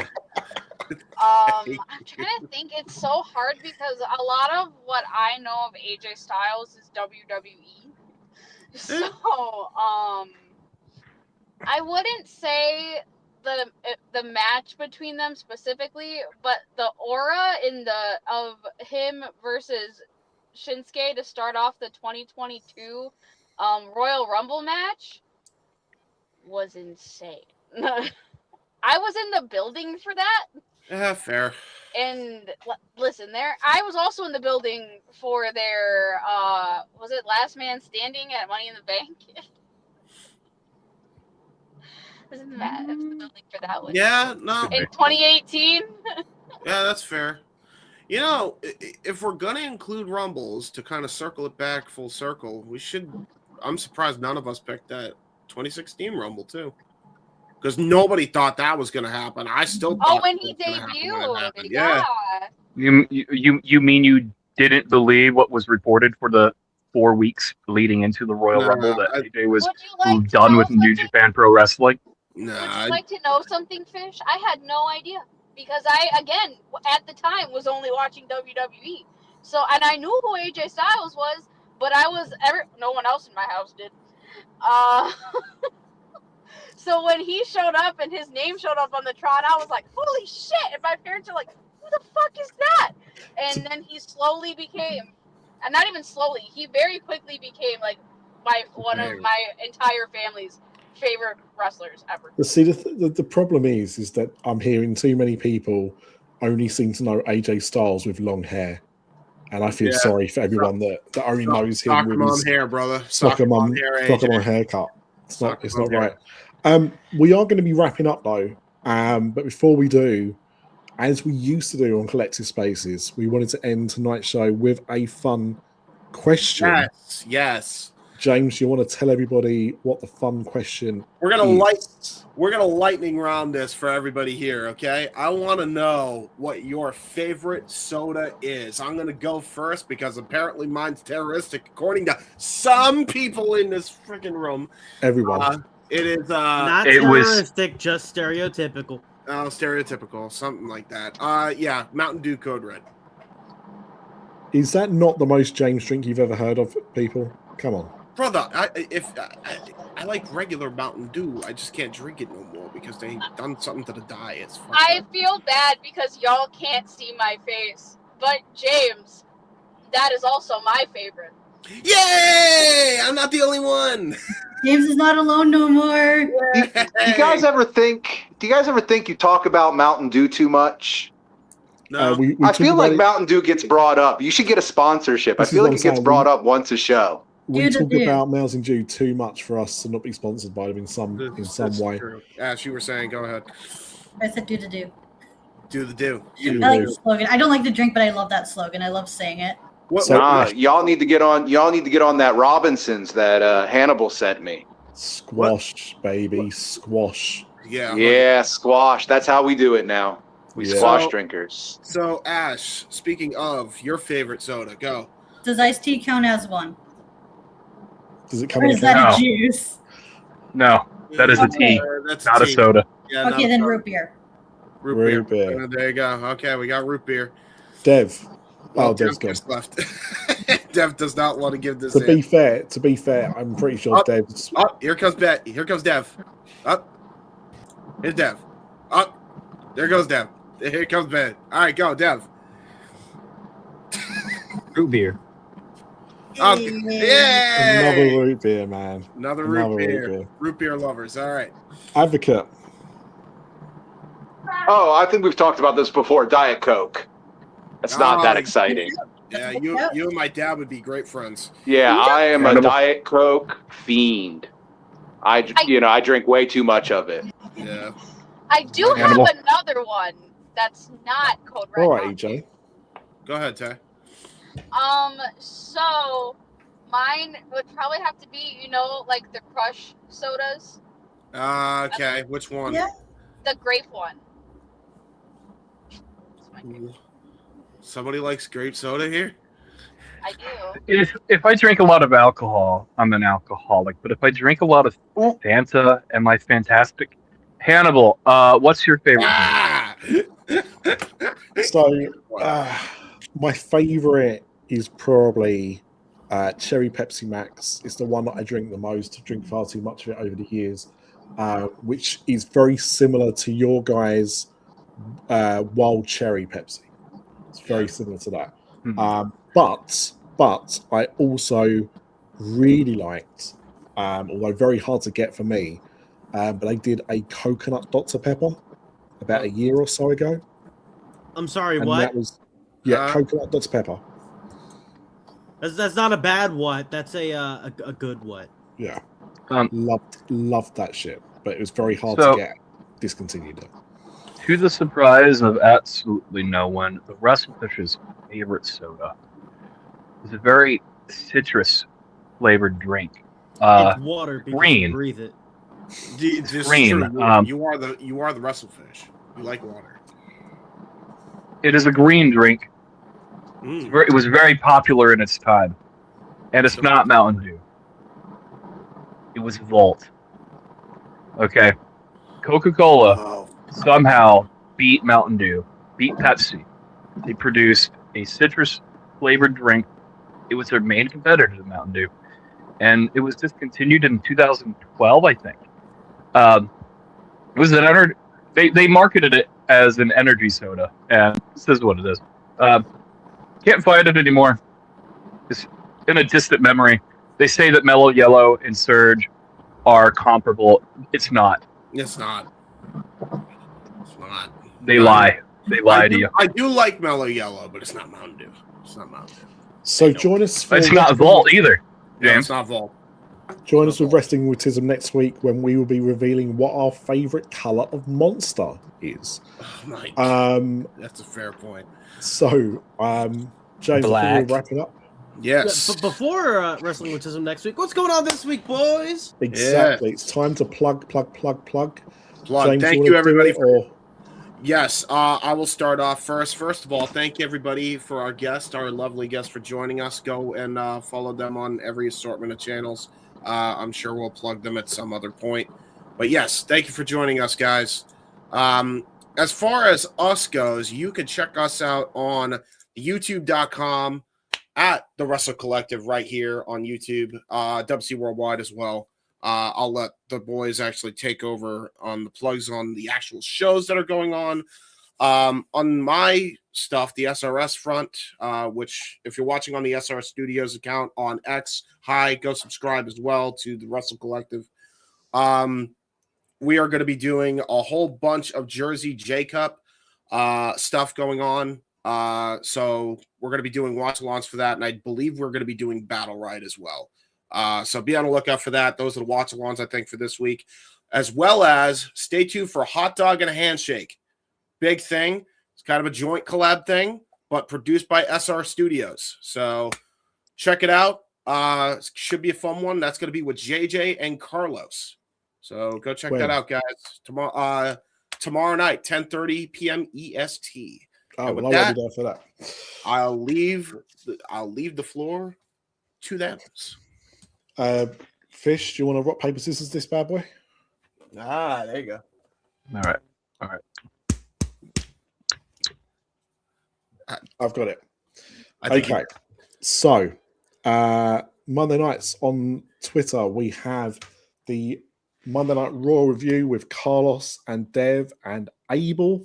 I'm trying to think. It's so hard because a lot of what I know of AJ Styles is WWE. So, I wouldn't say the match between them specifically, but the aura of him versus Shinsuke to start off the 2022 Royal Rumble match was insane. I was in the building for that. Yeah, fair. And listen, I was also in the building for their was it Last Man Standing at Money in the Bank? I was in the building for that one. Yeah, no. In 2018. Yeah, that's fair. You know, if we're gonna include Rumbles to kind of circle it back full circle, we should. I'm surprised none of us picked that 2016 Rumble too, because nobody thought that was gonna happen. I still. Oh, when he debuted, yeah. You mean you didn't believe what was reported for the 4 weeks leading into the Royal Rumble that AJ was done with New Japan Pro Wrestling? Would you like to know something, Fish? I had no idea because I, again, at the time was only watching WWE. So, and I knew who AJ Styles was, but no one else in my house did. So when he showed up and his name showed up on the Tron, I was like, holy shit. And my parents are like, who the fuck is that? And then he slowly became, and not even slowly, he very quickly became like one of my entire family's favorite wrestlers ever. See, the problem is that I'm hearing too many people only seem to know AJ Styles with long hair, and I feel sorry for everyone that only knows him with his hair, brother. Soccer mom haircut. It's not right. We are going to be wrapping up though, but before we do, as we used to do on Collective Spaces, we wanted to end tonight's show with a fun question. Yes. James, you want to tell everybody what the fun question We're gonna lightning round this for everybody here, okay? I want to know what your favorite soda is. I'm gonna go first because apparently mine's terroristic, according to some people in this freaking room. Everyone. It is not terroristic, just stereotypical. Oh, stereotypical, something like that. Yeah, Mountain Dew Code Red. Is that not the most James drink you've ever heard of, people? Come on. Brother, I like regular Mountain Dew. I just can't drink it no more because they done something to the dye. It's fucking... I feel bad because y'all can't see my face, but James, that is also my favorite. Yay! I'm not the only one. James is not alone no more. Do you guys ever think you talk about Mountain Dew too much? No. I feel like Mountain Dew gets brought up. You should get a sponsorship. I feel like it gets brought up once a show. We talk about Mountain Dew too much for us to not be sponsored by them in some way. True. Ash, you were saying, go ahead. I said do the do. Do the do. I like the slogan. I don't like the drink, but I love that slogan. I love saying it. Y'all need to get on that Robinsons that Hannibal sent me. Squash, baby, squash. Yeah, squash. That's how we do it now. We squash drinkers. So Ash, speaking of your favorite soda, go. Does iced tea count as one? Does it come or is that a juice? No, that is a tea, not a soda. Yeah, okay, then root beer. Root beer. There you go. Okay, we got root beer. Dev. Well, Dev's Dev just left. Dev does not want to give this. To be fair, I'm pretty sure Dev's. Oh, here comes Bet. Here comes Dev. Up. Here's Dev. Up. There goes Dev. Here comes Ben. All right, go, Dev. Root beer. Okay. Yay! Another root beer, man. Another root beer. Root beer lovers. All right. Advocate. Oh, I think we've talked about this before. Diet Coke. It's not that exciting. Yeah, you and my dad would be great friends. Yeah, I am a Diet Coke fiend. I drink way too much of it. Yeah. I do have another one that's not Code Red. All right, EJ. Go ahead, Tay. So mine would probably have to be, like the Crush sodas. Okay, which one? Yeah. The grape one. Somebody likes grape soda here? I do. If I drink a lot of alcohol, I'm an alcoholic. But if I drink a lot of Fanta, am I fantastic? Hannibal, what's your favorite? So, my favorite is probably Cherry Pepsi Max. It's the one that I drink the most. I drink far too much of it over the years, which is very similar to your guys' Wild Cherry Pepsi. It's very similar to that. Mm-hmm. But I also really liked, although very hard to get for me, but I did a coconut Dr. Pepper about a year or so ago. I'm sorry, and what? That was coconut Dr. Pepper. That's not a bad what. That's a good what. Yeah, loved that shit, but it was very hard to get discontinued. To the surprise of absolutely no one, the WrestleFish's favorite soda is a very citrus flavored drink. It's water because green. you breathe it. This green. Is true. You are the WrestleFish. You like water. It is a green drink. It was very popular in its time, and it's not Mountain Dew. It was Volt. Okay, Coca-Cola somehow beat Mountain Dew, beat Pepsi. They produced a citrus flavored drink. It was their main competitor to Mountain Dew, and it was discontinued in 2012, I think. It was an they marketed it as an energy soda, and this is what it is. Can't find it anymore. It's in a distant memory. They say that Mellow Yellow and Surge are comparable. It's not. It's not. It's not. They lie. They lie to you. I do like Mellow Yellow, but it's not Mountain Dew. It's not Mountain Dew. So join us for it's not Volt either, James. No, it's not Volt. Join us with Wrestling With Tism next week when we will be revealing what our favorite color of monster is. Oh my God. That's a fair point. So, James, I think we'll wrap it up. Yes. But before Wrestling With Tism next week, what's going on this week, boys? Exactly. It's time to plug. James, thank you, everybody. Yes, I will start off first. First of all, thank you, everybody, for our lovely guest, for joining us. Go and follow them on every assortment of channels. I'm sure we'll plug them at some other point. But yes, thank you for joining us, guys. As far as us goes, you can check us out on youtube.com at the WrestleCollective right here on YouTube, WC Worldwide as well. I'll let the boys actually take over on the plugs on the actual shows that are going on. On my stuff, the SRS front, which if you're watching on the SRS Studios account on X, go subscribe as well to the WrestleCollective. We are going to be doing a whole bunch of Jersey J-Cup stuff going on. So we're going to be doing watch-alongs for that, and I believe we're going to be doing Battle Ride as well. So be on the lookout for that. Those are the watch-alongs, I think, for this week. As well as stay tuned for Hot Dog and a Handshake. Big thing. It's kind of a joint collab thing, but produced by SR Studios. So check it out. It should be a fun one. That's going to be with JJ and Carlos. So go check that out, guys. Tomorrow night, 10:30 p.m. EST. Oh, well, I'll be there for that. I'll leave the floor to them. Fish, do you want to rock, paper, scissors this bad boy? There you go. All right. I've got it. Okay. So, Monday nights on Twitter, we have the Monday Night Raw review with Carlos and Dev and Abel.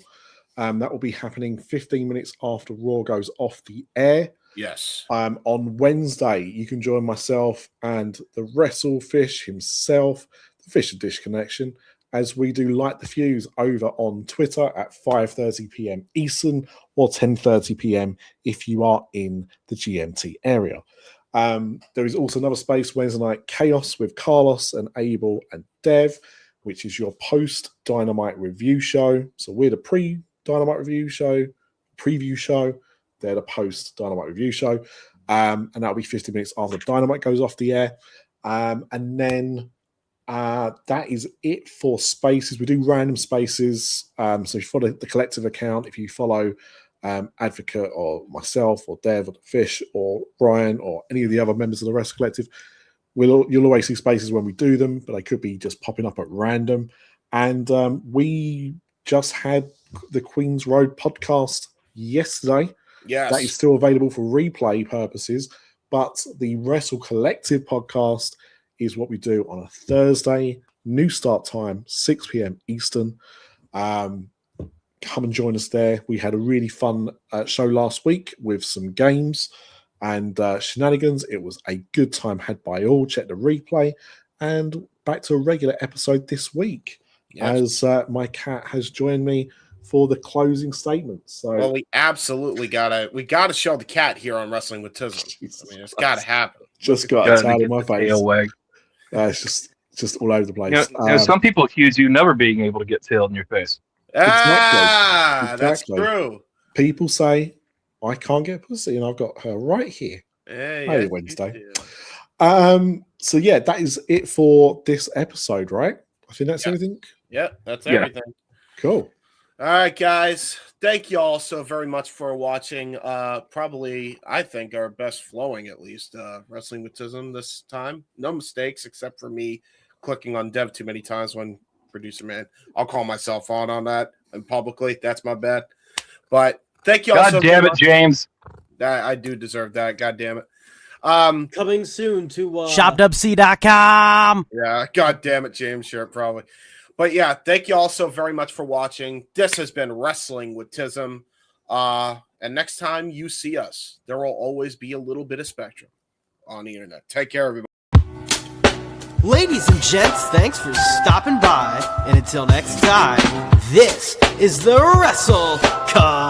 That will be happening 15 minutes after Raw goes off the air. Yes. On Wednesday, you can join myself and the WrestleFish himself, the Fish and Dish Connection, as we do Light the Fuse over on Twitter at 5:30 p.m. Eastern or 10:30 p.m. if you are in the GMT area. There is also another space, Wednesday Night Chaos, with Carlos and Abel and Dev, which is your post-Dynamite review show. So we're the pre-Dynamite review show, preview show. They're the post-Dynamite review show. And that'll be 50 minutes after Dynamite goes off the air. And then that is it for spaces. We do random spaces. So if you follow the collective account, if you follow Advocate or myself or Dev or the Fish or Brian or any of the other members of the Wrestling Collective, you'll always see spaces when we do them, but they could be just popping up at random. And we just had the Queen's Road podcast yesterday. Yes. That is still available for replay purposes, but the Wrestle Collective podcast is what we do on a Thursday, new start time, 6 p.m. Eastern. Come and join us there. We had a really fun show last week with some games and shenanigans. It was a good time had by all. Check the replay. And back to a regular episode this week, as my cat has joined me for the closing statement. So, well, we absolutely gotta show the cat here on Wrestling with Tism. I mean, it's gotta happen. Just got a towel in my face. It's just all over the place. You know, some people accuse you never being able to get tail in your face. Exactly. That's true. People say I can't get pussy, and I've got her right here. Hey, Wednesday. So yeah, that is it for this episode, right? I think that's everything. Yeah, that's everything. Cool. All right, guys. Thank you all so very much for watching. Probably, I think, our best flowing, at least, Wrestling with Tism this time. No mistakes, except for me clicking on Dev too many times when producer man. I'll call myself on that and publicly. That's my bad. But thank you all so much. God damn it, James. I do deserve that. God damn it. Coming soon to shopwc.com. Yeah, god damn it, James. Sure, probably. But yeah, thank you all so very much for watching. This has been Wrestling with Tism. And next time you see us, there will always be a little bit of spectrum on the internet. Take care, everybody. Ladies and gents, thanks for stopping by. And until next time, this is the WrestleCollective.